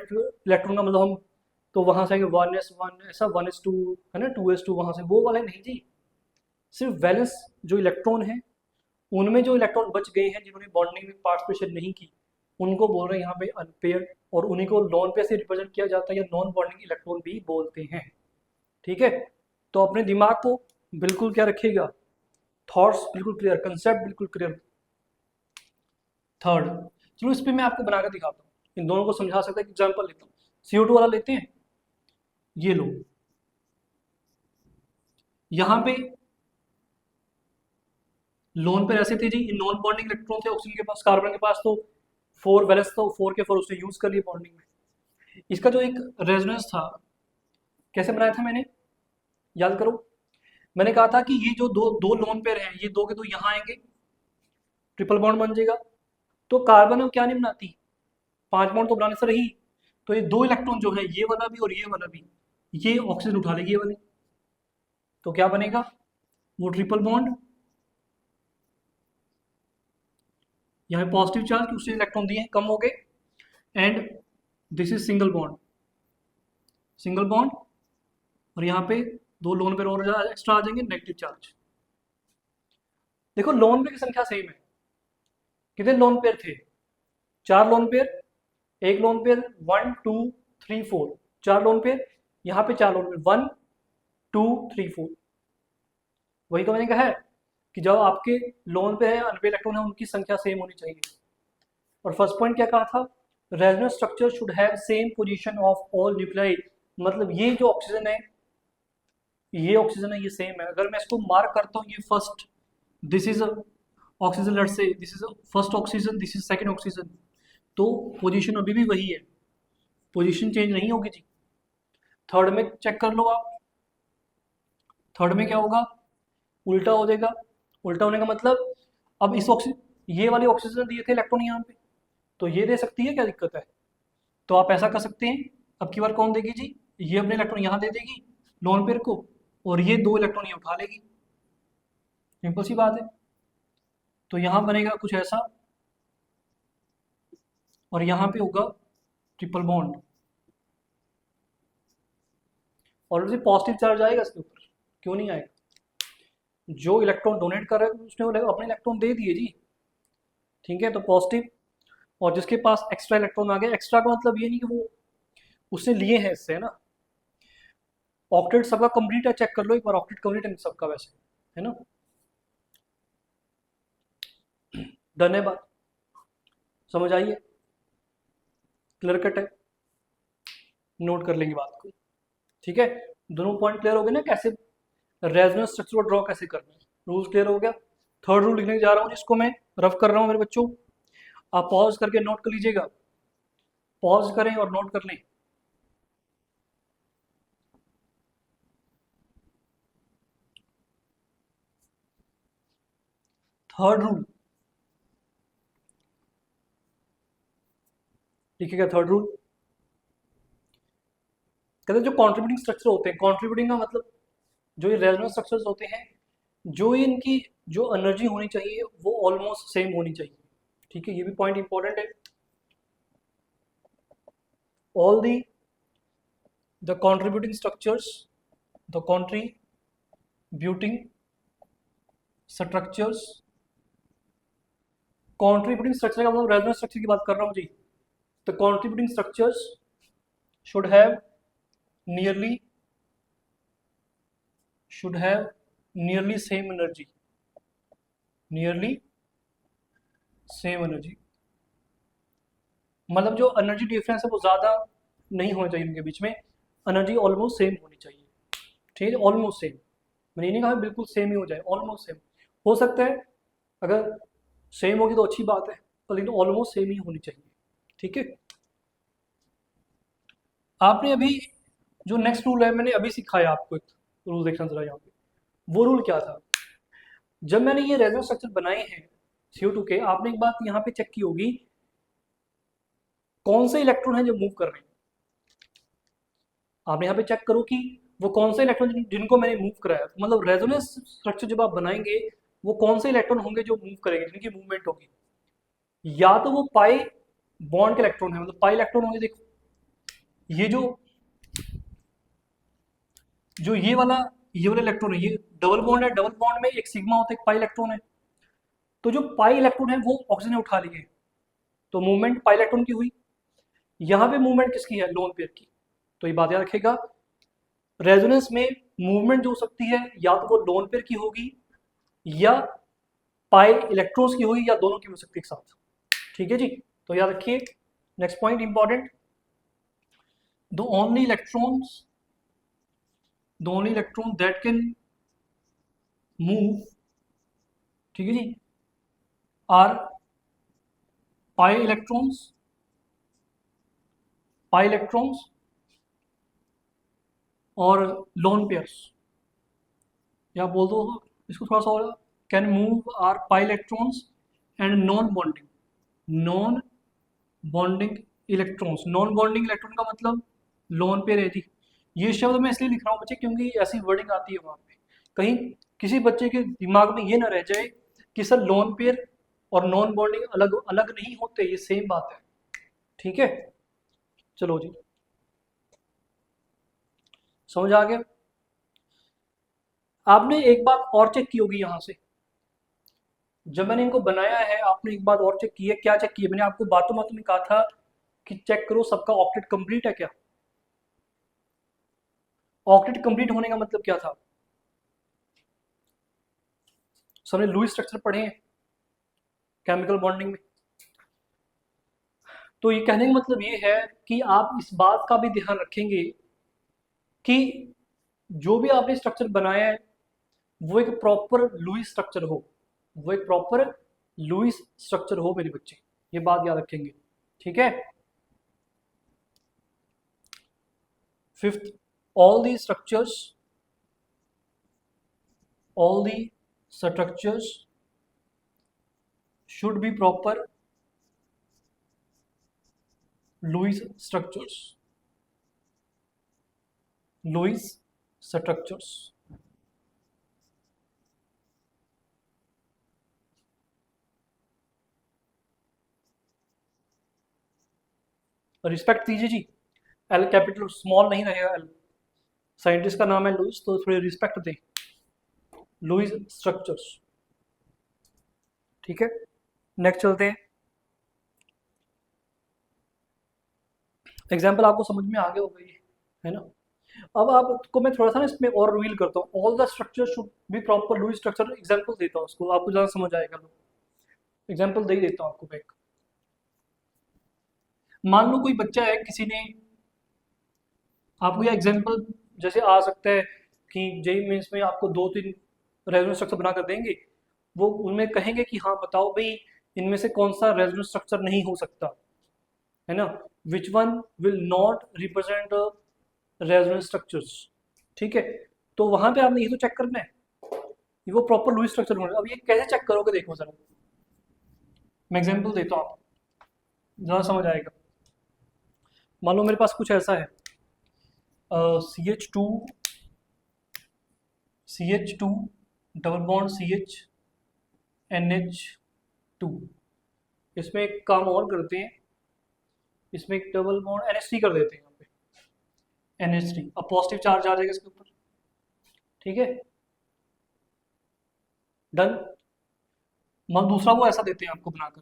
इलेक्ट्रॉन का मतलब हम तो वहां से आएंगे 1s1 ऐसा 1s2 है ना 2s2 वहां से, वो वाले नहीं जी, सिर्फ वैलेंस जो इलेक्ट्रॉन है उनमें जो इलेक्ट्रॉन बच गए हैं जिन्होंने बॉन्डिंग में पार्टिसिपेशन नहीं की उनको बोल रहे हैं यहाँ पे अनपेयर्ड, और उन्हीं को नॉन पेयर से रिप्रेजेंट किया जाता है या नॉन बॉन्डिंग इलेक्ट्रॉन भी बोलते हैं, ठीक है। तो अपने दिमाग को बिल्कुल क्या रखिएगा, थॉट्स बिल्कुल क्लियर, कंसेप्ट बिल्कुल क्लियर। थर्ड, चलो इस पे मैं आपको बनाकर दिखाता हूँ, इन दोनों को समझा सकता है, एग्जाम्पल लेता हूँ, CO2 वाला लेते हैं, ये लो, यहाँ पे लोन पे ऐसे थे जी, नॉन बॉन्डिंग इलेक्ट्रॉन थे ऑक्सीजन के पास, कार्बन के पास तो 4 वैलेंस तो 4 के 4 उसने यूज कर लिया बॉन्डिंग में। इसका जो एक रेजोनेंस था, कैसे बनाया था मैंने, याद करो, मैंने कहा था कि ये जो दो दो लोन पेयर हैं, ये दो के दो यहाँ आएंगे, ट्रिपल बॉन्ड बन जाएगा, तो कार्बन क्या नहीं बनाती, 5 बॉन्ड तो बनाने से रही, तो ये दो इलेक्ट्रॉन जो है ये वाला भी और ये वाला भी, ये ऑक्सीजन उठा लेगी ये वाले, तो क्या बनेगा, वो ट्रिपल बॉन्ड, यहाँ पे पॉजिटिव चार्ज दूसरे इलेक्ट्रॉन दिए कम हो गए, and this is single bond, single bond, और यहाँ पे दो लोन पेयर और एक्स्ट्रा आ जाएंगे, नेगेटिव चार्ज। देखो लोन पेयर की संख्या सेम है, कितने लोन पेयर थे, 4 लोन पेयर, एक लोन पेयर 1 2 3 4, 4 लोन पेयर, यहाँ पे 4 लोन पेयर 1 2 3 4, वही तो मैंने कहा है कि जब आपके लोन पे है अनपेयर इलेक्ट्रॉन है उनकी संख्या सेम होनी चाहिए। और फर्स्ट पॉइंट क्या कहा था, resonance structure should have same position of all nuclei, मतलब ये जो ऑक्सीजन है ये ऑक्सीजन है ये सेम है, अगर मैं इसको मार्क करता हूँ ये first, this is oxygen, let's say this is first oxygen, this is second oxygen, तो पोजीशन अभी भी वही है, पोजीशन चेंज नहीं होगी जी। थर्ड में चेक कर लो आप, थर्ड में क्या होगा, उल्टा हो जाएगा, उल्टा होने का मतलब अब इस ऑक्सीजन ये वाले ऑक्सीजन दिए थे इलेक्ट्रॉन यहाँ पे, तो ये दे सकती है, क्या दिक्कत है, तो आप ऐसा कर सकते हैं, अब की बार कौन देगी जी, ये अपने इलेक्ट्रॉन यहाँ दे देगी लोन पेयर को, और ये दो इलेक्ट्रॉन ये उठा लेगी, सिंपल सी बात है। तो यहाँ बनेगा कुछ ऐसा, और यहाँ पे होगा ट्रिपल बॉन्ड, और पॉजिटिव चार्ज आएगा इसके ऊपर, क्यों नहीं आएगा, जो इलेक्ट्रॉन डोनेट कर रहा है उसने अपने इलेक्ट्रॉन दे दिए जी, ठीक है, तो पॉजिटिव, और जिसके पास एक्स्ट्रा इलेक्ट्रॉन आ गया, एक्स्ट्रा का मतलब ये नहीं कि वो उसने लिए हैं इससे, है ना, ऑक्टेट सबका कंप्लीट है, चेक कर लो एक बार, ऑक्टेट कंप्लीट है सबका वैसे, है ना, डन है बात, समझ आइए। क्लियर कट है, नोट कर लेंगे बात को। ठीक है, दोनों पॉइंट क्लियर हो गए ना, कैसे रेजोनेंस स्ट्रक्चर को ड्रॉ कैसे करना है, रूल क्लियर हो गया। थर्ड रूल लिखने जा रहा हूँ जिसको मैं रफ कर रहा हूँ मेरे बच्चों, आप पॉज करके नोट कर लीजिएगा, पॉज करें और नोट कर लें। थर्ड रूल लिखिएगा, थर्ड रूल कहते हैं जो कॉन्ट्रीब्यूटिंग स्ट्रक्चर होते हैं, कॉन्ट्रीब्यूटिंग का मतलब जो ये रेजोनेंस स्ट्रक्चर्स होते हैं, जो इनकी जो एनर्जी होनी चाहिए वो ऑलमोस्ट सेम होनी चाहिए। ठीक है, ये भी पॉइंट इंपॉर्टेंट है। All the contributing structures, the contributing structures, contributing structure का मतलब रेजोनेंस स्ट्रक्चर की बात कर रहा हूँ जी। The contributing structures should have nearly same energy, nearly same energy, मतलब जो एनर्जी डिफरेंस है वो ज़्यादा नहीं होना चाहिए उनके बीच में, एनर्जी ऑलमोस्ट सेम होनी चाहिए। ठीक है, ऑलमोस्ट सेम, मैंने ये नहीं कहा बिल्कुल सेम ही हो जाए, ऑलमोस्ट सेम हो सकता है, अगर सेम होगी तो अच्छी बात है, पर लेकिन ऑलमोस्ट सेम ही होनी चाहिए। ठीक है, आपने अभी जो नेक्स्ट रूल है मैंने अभी सिखाया आपको, एक रूल देखना जरा यहाँ पे, वो रूल क्या था, जब मैंने ये रेजोनेंस स्ट्रक्चर बनाए हैं CO2 के, आपने एक बात यहाँ पे चेक की होगी, कौन से इलेक्ट्रॉन है जो मूव कर रहे हैं, आपने यहाँ पे चेक करो कि वो कौन से इलेक्ट्रॉन जिनको मैंने मूव कराया, तो मतलब रेजोनेंस स्ट्रक्चर जब आप बनाएंगे वो कौन से इलेक्ट्रॉन होंगे जो मूव करेंगे, जिनकी मूवमेंट होगी, या तो वो पाई बॉन्ड के इलेक्ट्रॉन है, मतलब पाई इलेक्ट्रॉन होंगे। देखो ये जो ये वाला इलेक्ट्रॉन है, ये डबल बॉन्ड है, डबल बॉन्ड में एक सिग्मा होता है, एक पाई इलेक्ट्रॉन है, तो जो पाई इलेक्ट्रॉन है वो ऑक्सीजन उठा लिए, तो मूवमेंट पाई इलेक्ट्रॉन की हुई। यहाँ पे मूवमेंट किसकी है, लोन पेयर की। तो ये बात याद रखेगा, रेजोनेंस में मूवमेंट जो हो सकती है या तो वो लोन पेयर की होगी या पाई इलेक्ट्रॉन्स की होगी, या दोनों की हो सकती है एक साथ। ठीक है जी, तो याद रखिए। Next point important, the only electron that can move, ठीक है जी, आर पाई इलेक्ट्रॉन्स और लोन पेयर्स, या बोल दो इसको थोड़ा सा और, can move are pi electrons and non bonding electrons. Non bonding electron का मतलब लोन पेयर है जी। ये शब्द मैं इसलिए लिख रहा हूँ बच्चे क्योंकि ऐसी वर्डिंग आती है वहाँ पे, कहीं किसी बच्चे के दिमाग में ये ना रह जाए कि सर लोन पेयर और नॉन बॉन्डिंग अलग अलग नहीं होते, ये सेम बात है। ठीक है, चलो जी, समझ आ गया। आपने एक बात और चेक की होगी यहाँ से, जब मैंने इनको बनाया है आपने एक बात और चेक की है, क्या चेक की है, मैंने आपको बातों बातों में कहा था कि चेक करो सबका ऑक्टेट कंप्लीट है क्या। ऑक्टेट कंप्लीट होने का मतलब क्या था, सबने लुईस स्ट्रक्चर पढ़े हैं केमिकल बॉन्डिंग में, तो ये कहने का मतलब ये है कि आप इस बात का भी ध्यान रखेंगे कि जो भी आपने स्ट्रक्चर बनाया है वो एक प्रॉपर लुईस स्ट्रक्चर हो, वो एक प्रॉपर लुईस स्ट्रक्चर हो मेरे बच्चे, ये बात याद रखेंगे। ठीक है, fifth, all the structures should be proper Lewis structures, Lewis structures। Respect दीजिए जी, एल कैपिटल स्मॉल नहीं रहेगा, एल साइंटिस्ट का नाम है लुईस, तो थोड़ी रिस्पेक्ट दें, लुईस स्ट्रक्चर्स। ठीक है, नेक्स्ट चलते हैं। एग्जाम्पल आपको समझ में आ गया होगा ये, है ना। अब आपको मैं थोड़ा सा ना इसमें और रिवील करता हूँ, all the structure should be proper Lewis structure, example देता हूँ उसको, आपको ज़्यादा समझ आएगा। एग्जाम्पल दे ही देता हूँ आपको मैं। मान लो कोई बच्चा है, किसी ने आपको यह एग्जांपल जैसे आ सकता है कि जेई मेंस में आपको 2-3 रेजोनेंस स्ट्रक्चर बना कर देंगे, वो उनमें कहेंगे कि हाँ बताओ भाई इनमें से कौन सा रेजोनेंस स्ट्रक्चर नहीं हो सकता, है ना, which one will not represent resonance structures. ठीक है, तो वहां पे आपने ये तो चेक करना है कि वो प्रॉपर लुईस स्ट्रक्चर होना है। अब ये कैसे चेक करोगे, देखो जरा मैं एग्जांपल देता हूँ, ज़्यादा समझ आएगा। मान लो मेरे पास कुछ ऐसा है, CH2 CH2 double bond CH NH2। इसमें एक काम और करते हैं, इसमें एक डबल बॉन्ड NH3 कर देते हैं यहाँ पे, NH3। अब पॉजिटिव चार्ज आ जाएगा इसके ऊपर। ठीक है, डन। मान दूसरा वो ऐसा देते हैं आपको बनाकर,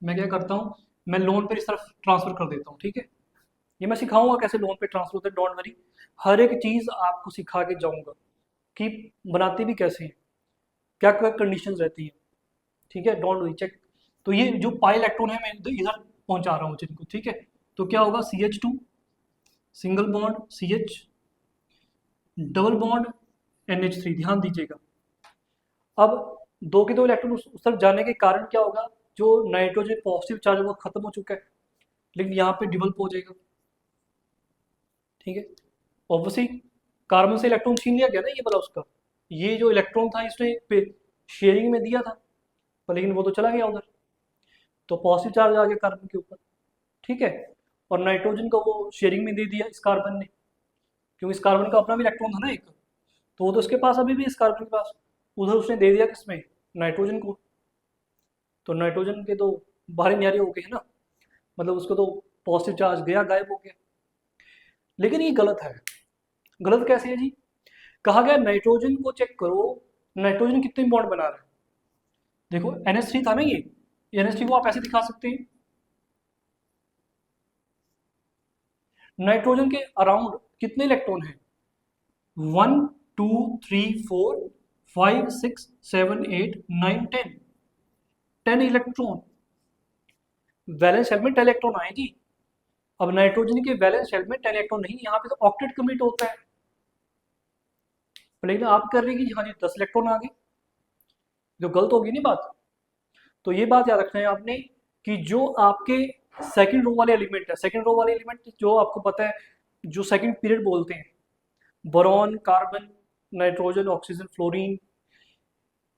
मैं क्या करता हूँ, मैं लोन पे इस तरफ ट्रांसफर कर देता हूँ। ठीक है, ये मैं सिखाऊंगा कैसे लोन पे ट्रांसफर होता है, डोंट वरी, हर एक चीज़ आपको सिखा के जाऊंगा कि बनाते भी कैसे हैं, क्या क्या कंडीशंस रहती हैं। ठीक है, डोंट वरी, चेक। तो ये जो पाई इलेक्ट्रॉन है मैं इधर पहुंचा रहा हूँ जिनको। ठीक है, तो क्या होगा, CH2 single bond CH double bond NH3, ध्यान दीजिएगा। अब दो के दो इलेक्ट्रॉन उस तरफ जाने के कारण क्या होगा, जो नाइट्रोजन पॉजिटिव चार्ज वो खत्म हो चुका है, लेकिन यहाँ पे डेवलप हो जाएगा। ठीक है, ऑब्वियसली कार्बन से इलेक्ट्रॉन छीन लिया गया ना ये वाला उसका, ये जो इलेक्ट्रॉन था इसने शेयरिंग में दिया था, पर लेकिन वो तो चला गया उधर, तो पॉजिटिव चार्ज आ गया कार्बन के ऊपर। ठीक है, और नाइट्रोजन को वो शेयरिंग में दे दिया इस कार्बन ने, क्योंकि इस कार्बन का अपना भी इलेक्ट्रॉन था ना एक, तो वो तो उसके पास अभी भी इस कार्बन के पास, उधर उसने दे दिया किसमें, नाइट्रोजन को। तो नाइट्रोजन के तो बाहरी न्यारे हो गए हैं ना, मतलब उसको तो पॉजिटिव चार्ज गया, गायब हो गया। लेकिन ये गलत है। गलत कैसे है जी, कहा गया नाइट्रोजन को चेक करो, नाइट्रोजन कितने बॉन्ड बना रहा है। देखो NH3 था ना, ये NH3 को आप ऐसे दिखा सकते हैं, नाइट्रोजन के अराउंड कितने इलेक्ट्रॉन हैं, 1 2 3 4 5 6 7 8 9 10 इलेक्ट्रॉन। वैलेंस शेल में 10 इलेक्ट्रॉन आए जी। अब नाइट्रोजन के वैलेंस शेल में 10 इलेक्ट्रॉन नहीं, यहाँ पे तो ऑक्टेट कंप्लीट होता है, लेकिन आप कर रहे हैं कि हाँ जी 10 इलेक्ट्रॉन आ गए, जो गलत होगी नहीं बात। तो ये बात याद रखना है आपने कि जो आपके सेकंड रो वाले एलिमेंट है, सेकंड रो वाले एलिमेंट जो आपको पता है, जो सेकंड पीरियड बोलते हैं, boron, carbon, nitrogen, oxygen, fluorine,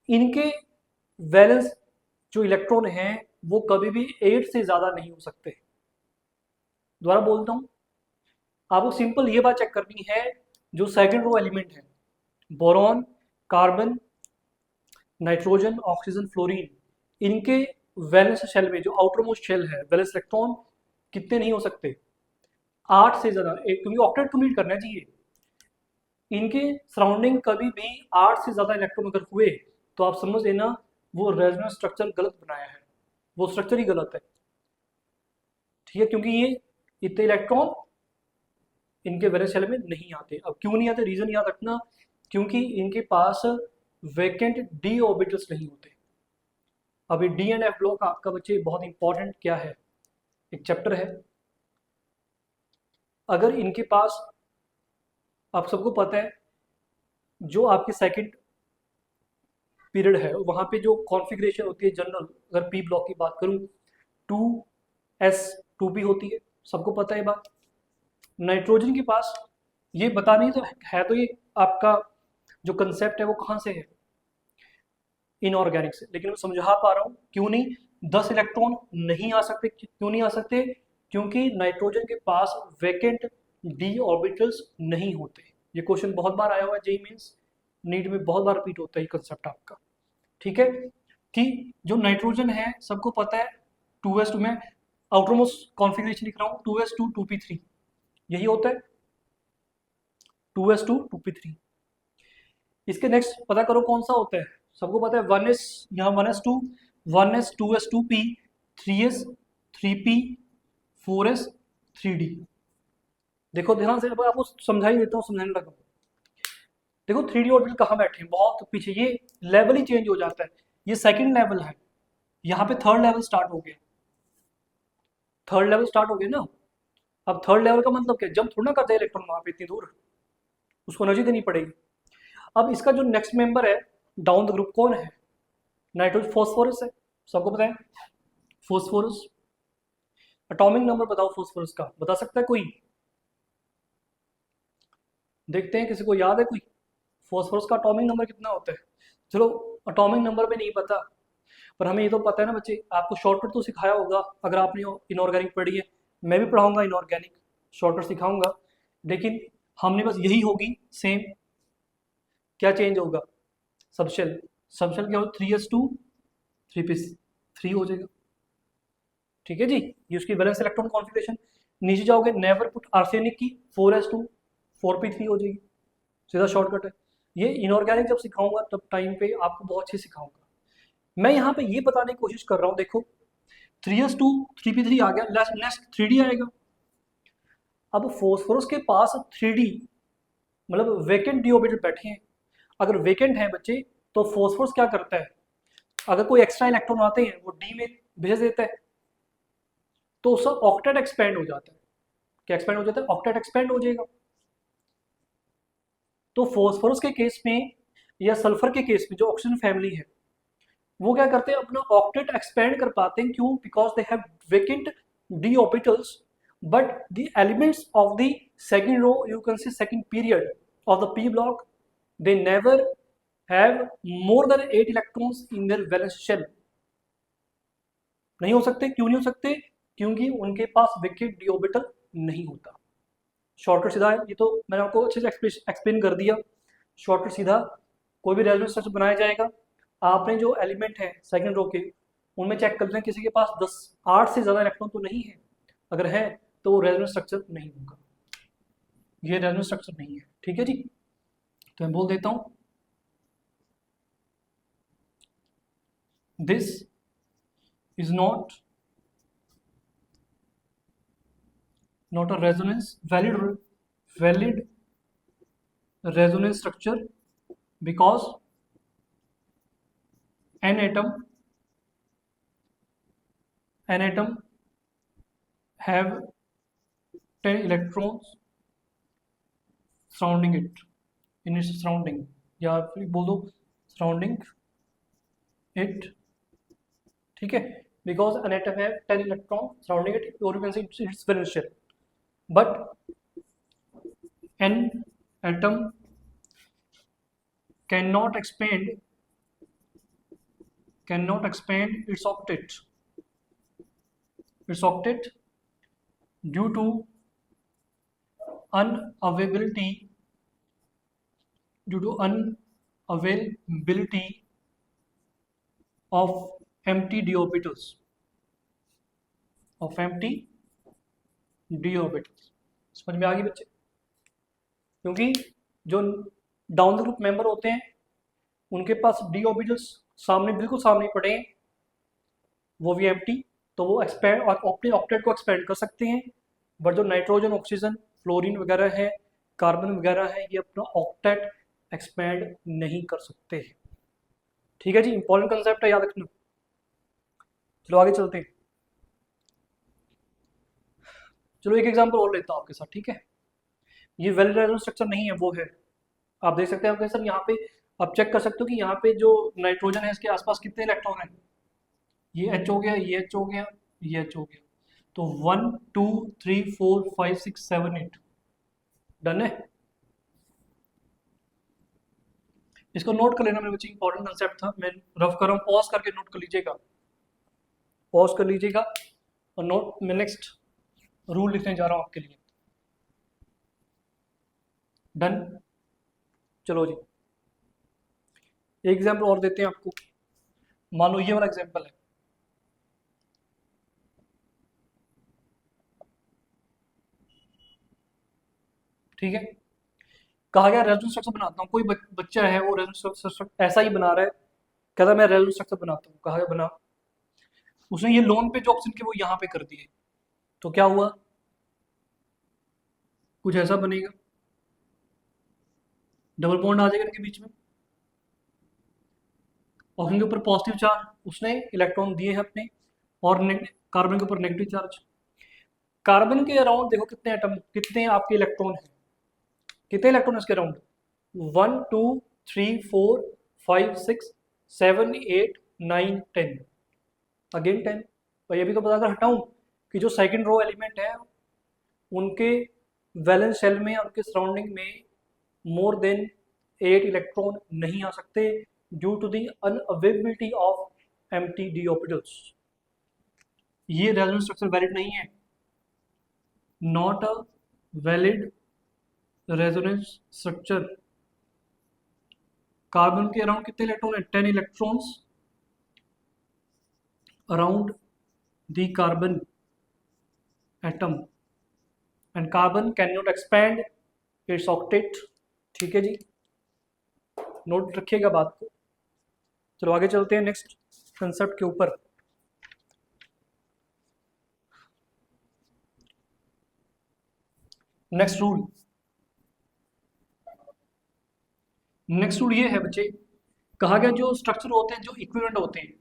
इनके वैलेंस जो इलेक्ट्रॉन हैं वो कभी भी 8 से ज़्यादा नहीं हो सकते। दोबारा बोलता हूँ, आपको सिंपल ये बात चेक करनी है, जो सेकंड रो एलिमेंट है, boron, carbon, nitrogen, oxygen, fluorine, इनके वैलेंस शेल में जो आउटर मोस्ट शेल है, वैलेंस इलेक्ट्रॉन कितने नहीं हो सकते, 8 से ज़्यादा, एक क्योंकि ऑक्टेट कंप्लीट करना चाहिए, इनके सराउंडिंग कभी भी 8 से ज़्यादा इलेक्ट्रॉन अगर हुए तो आप समझ लेना वो रेजोनेंस स्ट्रक्चर गलत बनाया है, वो स्ट्रक्चर ही गलत है। ठीक है, क्योंकि ये इतने इलेक्ट्रॉन इनके वैलेंस शेल में नहीं आते। अब क्यों नहीं आते, रीजन याद रखना, क्योंकि इनके पास वैकेंट डी ऑर्बिटल्स नहीं होते। अभी डी एंड एफ ब्लॉक आपका बच्चे बहुत इंपॉर्टेंट क्या है, एक चैप्टर है। अगर इनके पास, आप सबको पता है, जो आपके सेकंड पीरियड है वहाँ पे जो कॉन्फ़िगरेशन होती है जनरल, अगर पी ब्लॉक की बात करूँ 2s2p होती है, सबको पता है बात। नाइट्रोजन के पास ये बता नहीं तो है, तो ये आपका जो कंसेप्ट है वो कहाँ से है, इनऑर्गेनिक से, लेकिन मैं समझा पा रहा हूँ क्यों नहीं 10 इलेक्ट्रॉन नहीं आ सकते, क्यों नहीं आ सकते, क्योंकि नाइट्रोजन के पास वैकेंट डी ऑर्बिटल्स नहीं होते। ये क्वेश्चन बहुत बार आया हुआ है जेईई मेंस, नीट में बहुत बार रिपीट होता है ये कंसेप्ट आपका। ठीक है, कि जो नाइट्रोजन है सबको पता है 2s2 में आउटरमोस्ट कॉन्फ़िगरेशन लिख रहा हूँ 2s2 2p3, यही होता है 2s2 2p3। इसके नेक्स्ट पता करो कौन सा होता है, सबको पता है 1s, यहाँ 1s2 1s 2s2p 3s 3p 4s 3d। देखो ध्यान से, अब आपको समझा ही देता हूँ, समझाने लगा। देखो 3d ऑर्बिटल कहाँ बैठे हैं, बहुत पीछे, ये लेवल ही चेंज हो जाता है, ये सेकंड लेवल है, यहाँ पे थर्ड लेवल स्टार्ट हो गया। थर्ड लेवल स्टार्ट हो गया ना। अब थर्ड लेवल का मतलब क्या, जंप थोड़ा ना करते इलेक्ट्रॉन वहां पे इतनी दूर, उसको एनर्जी देनी पड़ेगी। अब इसका जो नेक्स्ट मेंबर है डाउन द ग्रुप कौन है, नाइट्रोजन फॉस्फोरस है, सबको पता है फॉस्फोरस। एटॉमिक नंबर बताओ फॉस्फोरस का, बता सकता है कोई, देखते हैं किसी को याद है कोई, फॉस्फोरस का एटॉमिक नंबर कितना होता है। चलो एटॉमिक नंबर में नहीं पता, पर हमें ये तो पता है ना बच्चे, आपको शॉर्टकट तो सिखाया होगा अगर आपने इनऑर्गेनिक पढ़ी है, मैं भी पढ़ाऊंगा इनऑर्गेनिक, शॉर्टकट सिखाऊंगा, लेकिन हमने बस यही होगी सेम। क्या चेंज होगा, सबशेल, सबशेल क्या हो, 3s2 3p 3 हो जाएगा। ठीक है जी, ये उसकी वैलेंस इलेक्ट्रॉन कॉन्फ़िगरेशन। नीचे जाओगे, नेवर पुट आर्सेनिक की 4s2 4p3 हो जाएगी, सीधा शॉर्टकट है। ये इनऑर्गेनिक जब सिखाऊंगा तब टाइम पे आपको बहुत अच्छे सिखाऊंगा। मैं यहाँ पे ये बताने की कोशिश कर रहा हूँ, देखो 3s2 3p3 आ गया, नेक्स्ट 3d आएगा। अब फॉस्फोरस के पास 3d मतलब वेकेंट डी ऑर्बिटल बैठे हैं। अगर वेकेंट है बच्चे तो फॉस्फोरस क्या करता है, अगर कोई एक्स्ट्रा इलेक्ट्रॉन आते हैं वो डी में भेज देता है, तो उसका ऑक्टेट एक्सपेंड हो जाता है। क्या एक्सपेंड हो जाता है, ऑक्टेट एक्सपेंड हो जाएगा। तो फॉस्फोरस के केस में या सल्फर के केस में जो ऑक्सीजन फैमिली है वो क्या करते हैं, अपना ऑक्टेट एक्सपेंड कर पाते हैं, क्यों, because they have vacant d orbitals, but the elements of the second row, you can see second period of the p block, they never have more than 8 electrons in their valence shell. नहीं हो सकते, क्यों नहीं हो सकते, क्योंकि उनके पास वेकेंट डी ऑर्बिटल नहीं होता। शॉर्टकट सीधा है, ये तो मैंने आपको अच्छे से एक्सप्लेन कर दिया। शॉर्टकट सीधा, कोई भी रेजोनेंस स्ट्रक्चर बनाया जाएगा, आपने जो एलिमेंट है सेकंड रो के उनमें चेक कर लें किसी के पास 10 8 से ज़्यादा इलेक्ट्रॉन तो नहीं है, अगर है तो वो रेजोनेंस स्ट्रक्चर नहीं होगा, ये रेजोनेंस स्ट्रक्चर नहीं है। ठीक है जी, तो मैं बोल देता हूँ, this is not a resonance valid resonance structure because an atom have 10 electrons surrounding it in its surrounding, या फिर बोल दो surrounding it। ठीक है, because an atom have 10 electrons surrounding it, or you can say its valence shell, but an atom cannot expand its octet due to unavailability of empty d orbitals, समझ में आ गई बच्चे, क्योंकि जो डाउन द ग्रुप मेंबर होते हैं उनके पास डी ऑर्बिटल्स सामने, बिल्कुल सामने पड़े हैं, वो भी एम्प्टी, तो वो एक्सपेंड और अपने ऑक्टेट को एक्सपेंड कर सकते हैं। बट जो नाइट्रोजन, ऑक्सीजन, फ्लोरीन वगैरह है, कार्बन वगैरह है, ये अपना ऑक्टेट एक्सपेंड नहीं कर सकते। ठीक है जी, इंपॉर्टेंट कंसेप्ट है, याद रखना। चलो आगे चलते हैं। चलो एक एग्जांपल और लेता हूँ आपके साथ, ठीक है। ये वेल रेजोनेंस स्ट्रक्चर नहीं है, वो है, आप देख सकते हैं आपके सर यहाँ पे, आप चेक कर सकते हो कि यहाँ पे जो नाइट्रोजन है इसके आसपास कितने इलेक्ट्रॉन हैं, ये H हो गया, ये H हो गया, ये H हो गया, तो 1 2 3 4 5 6 7 8 डन है। इसको नोट कर लेना मेरे बच्चे, इंपॉर्टेंट कंसेप्ट था, मैं रफ कर रहा हूँ, पॉज करके नोट कर लीजिएगा, पॉज कर लीजिएगा, और नोट मैं नेक्स्ट रूल लिखने जा रहा हूँ आपके लिए। डन, चलो जी एक एग्जाम्पल और देते हैं आपको, मान लो ये वाला एग्जाम्पल है, ठीक है। कहा गया रेजोनेंस स्ट्रक्चर बनाता हूँ, कोई बच्चा है वो रेजोनेंस स्ट्रक्चर ऐसा ही बना रहा है, कहता मैं रेजोनेंस स्ट्रक्चर बनाता हूँ, कहा गया बना, उसने ये लोन पे जो ऑप्शन के वो यहाँ पे कर दिए, तो क्या हुआ, कुछ ऐसा बनेगा, डबल बॉन्ड आ जाएगा इनके बीच में, ऑक्सीजन के ऊपर पॉजिटिव चार्ज, उसने इलेक्ट्रॉन दिए हैं अपने, और कार्बन के ऊपर नेगेटिव चार्ज, कार्बन के अराउंड देखो कितने एटम, कितने आपके इलेक्ट्रॉन हैं, कितने इलेक्ट्रॉन इसके अराउंड, 1 2 3 4 5 6 7 8 9 10, अगेन 10। और ये भी तो पता कर हटाऊं कि जो सेकंड रो एलिमेंट है उनके वैलेंस शेल में, उनके सराउंडिंग में मोर देन 8 इलेक्ट्रॉन नहीं आ सकते due to the unavailability of empty d orbitals. ये रेजोनेंस स्ट्रक्चर वैलिड नहीं है, not a valid resonance structure. Carbon के अराउंड कितने इलेक्ट्रॉन है, 10 electrons around the carbon atom and carbon can not expand its octet. ठीक है जी, नोट रखिएगा बात को। चलो आगे चलते हैं नेक्स्ट कंसेप्ट के ऊपर। नेक्स्ट रूल, नेक्स्ट रूल ये है बच्चे, कहा गया जो स्ट्रक्चर होते हैं जो इक्विवेलेंट होते हैं,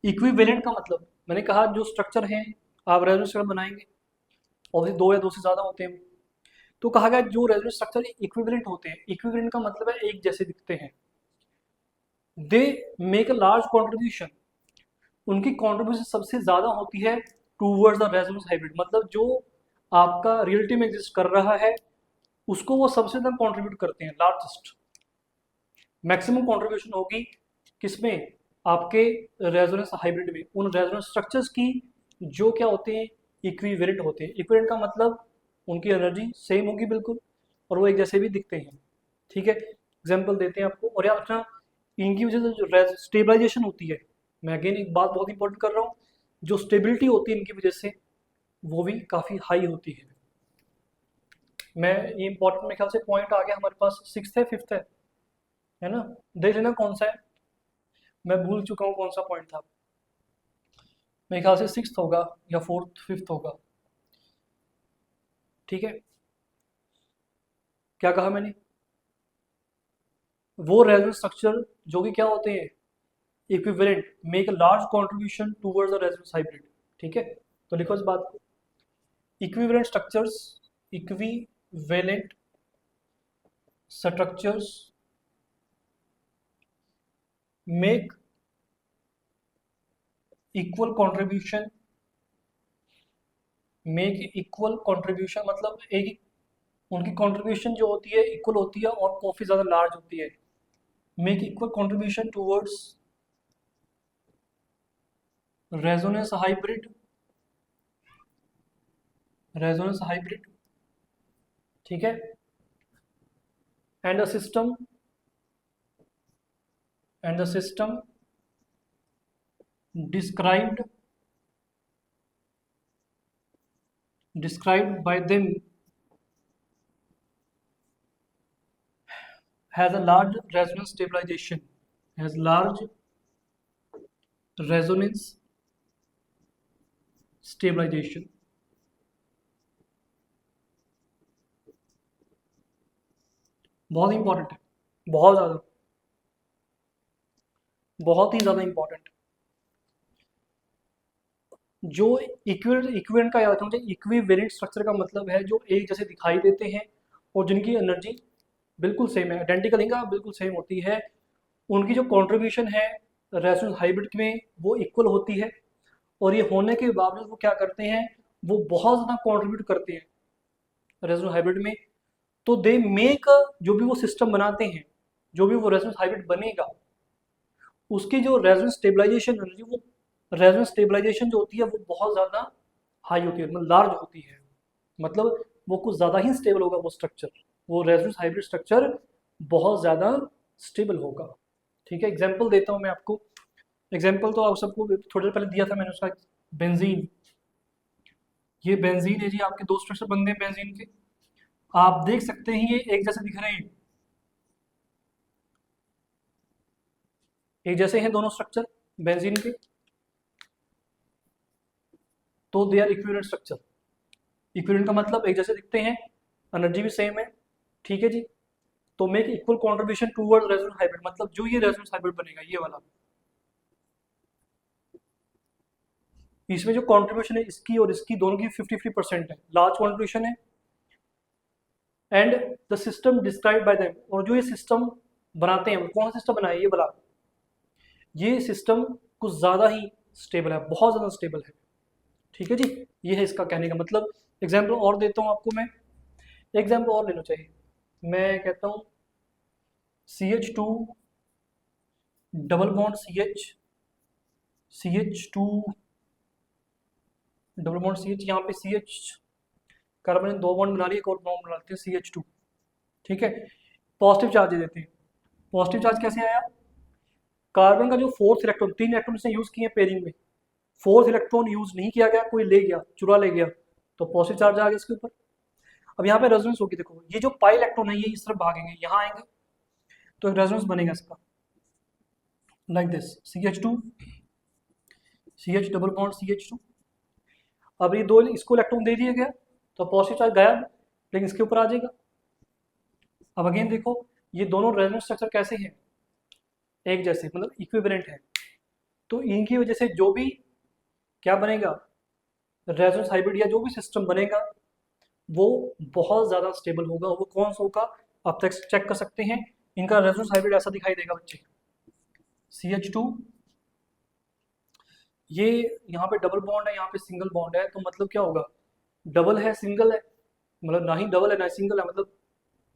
इक्विवेलेंट का मतलब मैंने कहा जो स्ट्रक्चर हैं आप रेजोनेंस स्ट्रक्चर बनाएंगे और दो या दो से ज़्यादा होते हैं, तो कहा गया जो रेजोनेंस स्ट्रक्चर इक्विवेलेंट होते हैं, इक्विवेलेंट का मतलब है एक जैसे दिखते हैं, they make a large contribution, उनकी कॉन्ट्रीब्यूशन सबसे ज़्यादा होती है टूवर्ड्स द रेजोनेंस हाइब्रिड, मतलब जो आपका रियलिटी में एग्जिस्ट कर रहा है उसको वो सबसे ज़्यादा कॉन्ट्रीब्यूट करते हैं, लार्जेस्ट मैक्सिमम कॉन्ट्रीब्यूशन होगी किसमें, आपके रेजोनेंस हाइब्रिड में, उन रेजोनेंस स्ट्रक्चर्स की जो क्या होते हैं, इक्विवेलेंट होते हैं। इक्विवेलेंट का मतलब उनकी एनर्जी सेम होगी बिल्कुल और वो एक जैसे भी दिखते हैं। ठीक है, एग्जाम्पल देते हैं आपको, और याद रखना इनकी वजह से जो स्टेबलाइजेशन होती है, मैं अगेन एक बात बहुत इंपॉर्टेंट कर रहा हूँ, जो स्टेबिलिटी होती है इनकी वजह से वो भी काफ़ी हाई होती है। मैं ये इंपॉर्टेंट, मेरे ख्याल से पॉइंट आ गया हमारे पास, 6th है 5th है ना, देख लेना कौन सा है, मैं भूल चुका हूँ कौन सा पॉइंट था, मेरे ख्याल से 6th होगा या 4th 5th होगा। ठीक है, क्या कहा मैंने, वो रेजोनेंस स्ट्रक्चर जो कि क्या होते हैं, equivalent, make a large contribution towards the resonance hybrid. ठीक है, तो लिखो इस बात को, equivalent structures, equivalent structures make equal contribution, make equal contribution मतलब एक, उनकी कंट्रीब्यूशन जो होती है इक्वल होती है और काफ़ी ज़्यादा लार्ज होती है, make equal contribution towards resonance hybrid, resonance hybrid. ठीक है, and the system, and the system described by them has a large resonance stabilization, has large resonance stabilization। बहुत इंपॉर्टेंट है, बहुत ज़्यादा, बहुत ही ज़्यादा इंपॉर्टेंट। जो इक्विवेलेंट का याद रखना चाहिए, इक्विवेलेंट स्ट्रक्चर का मतलब है जो एक जैसे दिखाई देते हैं और जिनकी एनर्जी बिल्कुल सेम है, आइडेंटिकल नहीं कहा, बिल्कुल सेम होती है, उनकी जो कंट्रीब्यूशन है रेजोनेंस हाइब्रिड में वो इक्वल होती है, और ये होने के बावजूद वो क्या करते हैं, वो बहुत ज़्यादा कंट्रीब्यूट करते हैं रेजोनेंस हाइब्रिड में। तो दे मेक, जो भी वो सिस्टम बनाते हैं, जो भी वो रेजोनेंस हाइब्रिड बनेगा उसकी जो रेजोनेंस स्टेबलाइजेशन एनर्जी, वो रेजोनेंस स्टेबलाइजेशन जो होती है वो बहुत ज़्यादा हाई होती है, मतलब लार्ज होती है, मतलब वो कुछ ज़्यादा ही स्टेबल होगा वो स्ट्रक्चर, वो रेजोनेंस हाइब्रिड स्ट्रक्चर बहुत ज़्यादा स्टेबल होगा। ठीक है, एग्जाम्पल देता हूँ मैं आपको, एग्जाम्पल तो आप सबको थोड़ी देर पहले दिया था मैंने उसका, बेंजीन, ये बेंजीन है जी, आपके दो स्ट्रक्चर बनते हैं बेंजीन के, आप देख सकते हैं ये एक जैसे दिख रहे हैं, एक जैसे हैं दोनों स्ट्रक्चर बेंजीन के, तो they are equivalent structure. Equivalent का मतलब एक जैसे दिखते हैं, एनर्जी भी सेम है। ठीक है जी, तो make equal contribution toward resonance hybrid, मतलब जो ये रेजोनेंस हाइब्रिड बनेगा ये वाला, इसमें जो कंट्रीब्यूशन है इसकी और इसकी दोनों की 50-50% है, लार्ज कंट्रीब्यूशन है। And the system describe by them, और जो ये सिस्टम बनाते हैं, कौन सा सिस्टम बनाए ये बता, ये सिस्टम कुछ ज़्यादा ही स्टेबल है, बहुत ज़्यादा स्टेबल है। ठीक है जी, ये है इसका कहने का मतलब। एग्जाम्पल और देता हूँ आपको मैं, एग्जाम्पल और लेना चाहिए। मैं कहता हूँ CH2 double bond CH2 double bond CH, यहाँ पे CH कार्बन ने 2 बॉन्ड बना लिए, एक और बॉन्ड बना लेते हैं CH2। ठीक है, पॉजिटिव चार्ज दे देते हैं। पॉजिटिव चार्ज कैसे आया, कार्बन का जो फोर्थ इलेक्ट्रॉन, 3 इलेक्ट्रॉन इसने यूज किए पेयरिंग में, फोर्थ इलेक्ट्रॉन यूज नहीं किया गया, कोई ले गया, चुरा ले गया, तो पॉजिटिव चार्ज आ गया इसके ऊपर। अब यहाँ पे रेजोनेंस होगी, देखो ये जो पाई इलेक्ट्रॉन है ये इस तरफ भागेंगे, यहाँ आएंगे, तो एक रेजोनेंस बनेगा इसका, like this CH2 CH double bond CH2। अब ये दो इसको इलेक्ट्रॉन दे दिया गया, तो पॉजिटिव चार्ज गायब, लेकिन इसके ऊपर आ जाएगा। अब अगेन देखो ये दोनों रेजोनेंस स्ट्रक्चर कैसे हैं, एक जैसे, मतलब इक्विवेलेंट है, तो इनकी वजह से जो भी क्या बनेगा, रेजोनेंस हाइब्रिड या जो भी सिस्टम बनेगा वो बहुत ज़्यादा स्टेबल होगा। वो कौन सा होगा, आप तक चेक कर सकते हैं, इनका रेजोनेंस हाइब्रिड ऐसा दिखाई देगा बच्चे, CH2, ये यहाँ पे डबल बॉन्ड है, यहाँ पे सिंगल बॉन्ड है, तो मतलब क्या होगा, डबल है सिंगल है, मतलब ना ही डबल है ना सिंगल है, मतलब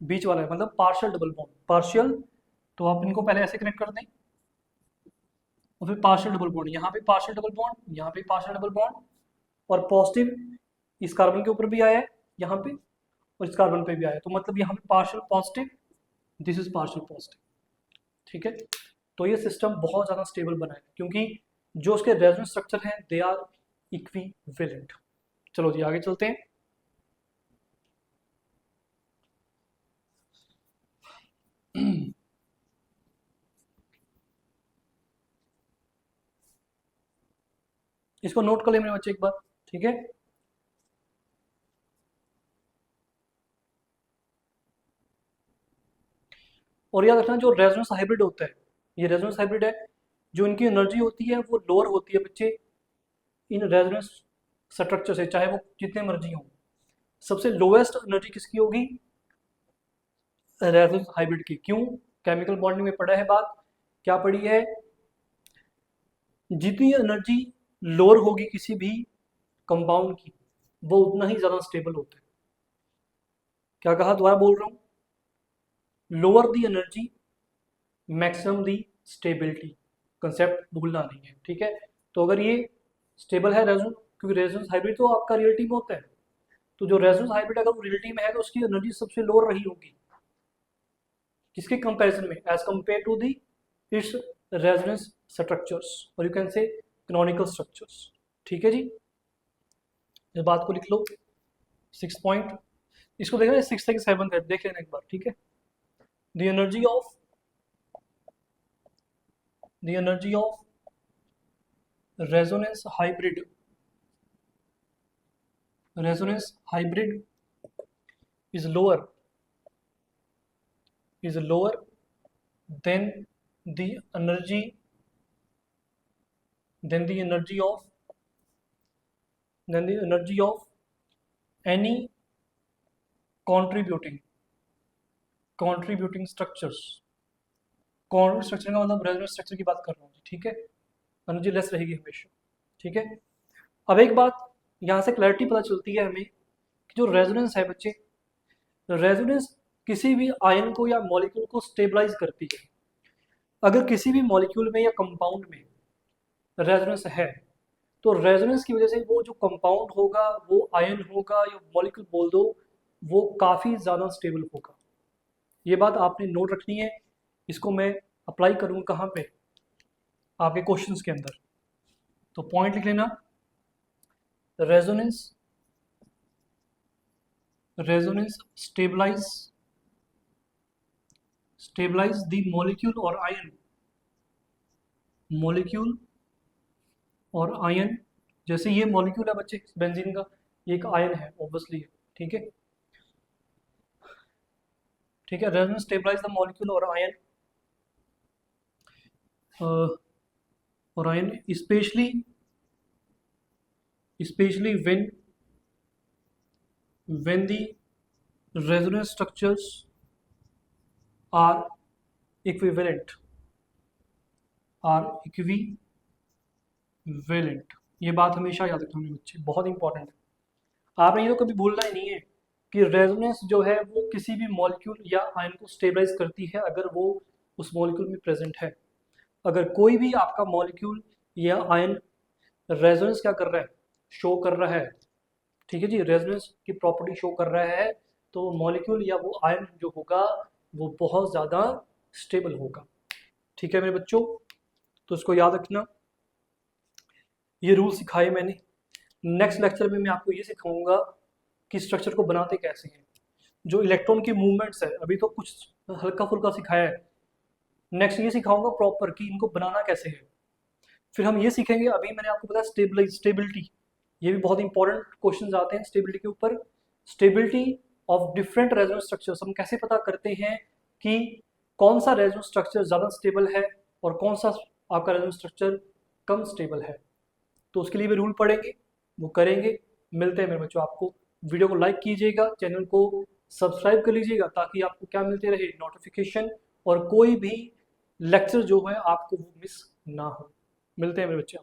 बीच वाला है, मतलब पार्शियल डबल बॉन्ड, पार्शियल। तो आप इनको पहले ऐसे कनेक्ट कर दें, और फिर पार्शियल डबल बॉन्ड, यहाँ पे पार्शियल डबल बॉन्ड, यहाँ पे पार्शियल डबल बॉन्ड, और पॉजिटिव इस कार्बन के ऊपर भी आया है यहाँ पे, और इस कार्बन पे भी आया है, तो मतलब यहाँ पे partial positive, this is partial positive. ठीक है, तो ये सिस्टम बहुत ज़्यादा स्टेबल बना है, क्योंकि जो उसके रेजोनेंस स्ट्रक्चर हैं दे आर इक्विवेलेंट। चलो जी आगे चलते हैं। इसको नोट कर ले मेरे बच्चे एक बार, ठीक है। और याद रखना जो रेजोनेंस हाइब्रिड होता है, ये रेजोनेंस हाइब्रिड है, जो इनकी एनर्जी होती है वो लोअर होती है बच्चे इन रेजोनेंस स्ट्रक्चर से, चाहे वो जितने मर्जी हो। सबसे लोएस्ट एनर्जी किसकी होगी, रेजोनेंस हाइब्रिड की। क्यों, केमिकल बॉन्डिंग में पढ़ा है बात, क्या पढ़ी है, जितनी एनर्जी लोअर होगी किसी भी कंपाउंड की वो उतना ही ज़्यादा स्टेबल होता है। क्या कहा, दोबारा बोल रहा हूँ, लोअर दी एनर्जी मैक्सिमम दी स्टेबिलिटी, कंसेप्ट भूलना नहीं है, ठीक है। तो अगर ये स्टेबल है रेजोनेंस, क्योंकि रेजोनेंस हाइब्रिड तो आपका रियलिटी में होता है, तो जो रेजोनेंस हाइब्रिड अगर वो रियलिटी में है तो उसकी एनर्जी सबसे लोअर रही होगी किसके कंपैरिजन में, as compare to the its resonance structures, और you can say canonical structures. ठीक है जी, इस बात को लिख लो, 6 पॉइंट, इसको देखना 6 से 7 है, देख लेना एक बार, ठीक है। The energy of resonance hybrid is lower than the energy of any contributing structures। Contributing structure का मतलब रेजोनेंस स्ट्रक्चर की बात कर रहा हूँ, ठीक है। एनर्जी लेस रहेगी हमेशा, ठीक है। अब एक बात यहाँ से क्लैरिटी पता चलती है हमें कि जो रेजोनेंस है बच्चे, रेजोनेंस किसी भी आयन को या मॉलिक्यूल को स्टेबलाइज करती है। अगर किसी भी मॉलिक्यूल में या कंपाउंड में रेजोनेंस है तो रेजोनेंस की वजह से वो जो कंपाउंड होगा, वो आयन होगा या मॉलिक्यूल बोल दो, वो काफ़ी ज़्यादा स्टेबल होगा। ये बात आपने नोट रखनी है, इसको मैं अप्लाई करूँगा कहाँ पे, आपके क्वेश्चंस के अंदर। तो पॉइंट लिख लेना, रेजोनेंस स्टेबलाइज द मॉलिक्यूल और आयन। जैसे ये मॉलिक्यूल है बच्चे बेंजीन का, ये एक आयन है ऑब्वियसली, ठीक है, ठीक है। रेजोनेंस स्टेबलाइज द मॉलिक्यूल और ion specially specially when the resonance structures are equivalent ये बात हमेशा याद रखना मेरे बच्चे, बहुत इंपॉर्टेंट है। आपने ये तो कभी भूलना ही नहीं है कि रेजोनेंस जो है वो किसी भी मॉलिक्यूल या आयन को स्टेबलाइज करती है अगर वो उस मॉलिक्यूल में प्रेजेंट है। अगर कोई भी आपका मॉलिक्यूल या आयन रेजोनेंस क्या कर रहा है, शो कर रहा है, ठीक है जी, रेजोनेंस की प्रॉपर्टी शो कर रहा है, तो मॉलिक्यूल या वो आयन जो होगा वो बहुत ज़्यादा स्टेबल होगा। ठीक है मेरे बच्चों, तो इसको याद रखना। ये रूल सिखाए मैंने। नेक्स्ट लेक्चर में मैं आपको ये सिखाऊंगा कि स्ट्रक्चर को बनाते कैसे हैं। जो इलेक्ट्रॉन की मूवमेंट्स है अभी तो कुछ हल्का फुल्का सिखाया है, नेक्स्ट ये सिखाऊंगा प्रॉपर कि इनको बनाना कैसे है। फिर हम ये सीखेंगे, अभी मैंने आपको बताया स्टेबिलिटी, ये भी बहुत इंपॉर्टेंट क्वेश्चन आते हैं स्टेबिलिटी के ऊपर। Stability of different resonance structures, हम कैसे पता करते हैं कि कौन सा रेजोनेंस स्ट्रक्चर ज़्यादा स्टेबल है और कौन सा आपका रेजोनेंस स्ट्रक्चर कम स्टेबल है। तो उसके लिए भी रूल पढ़ेंगे, वो करेंगे। मिलते हैं मेरे बच्चों, आपको वीडियो को लाइक कीजिएगा, चैनल को सब्सक्राइब कर लीजिएगा ताकि आपको क्या मिलते रहे, नोटिफिकेशन, और कोई भी लेक्चर जो है आपको वो मिस ना हो। मिलते हैं मेरे बच्चे।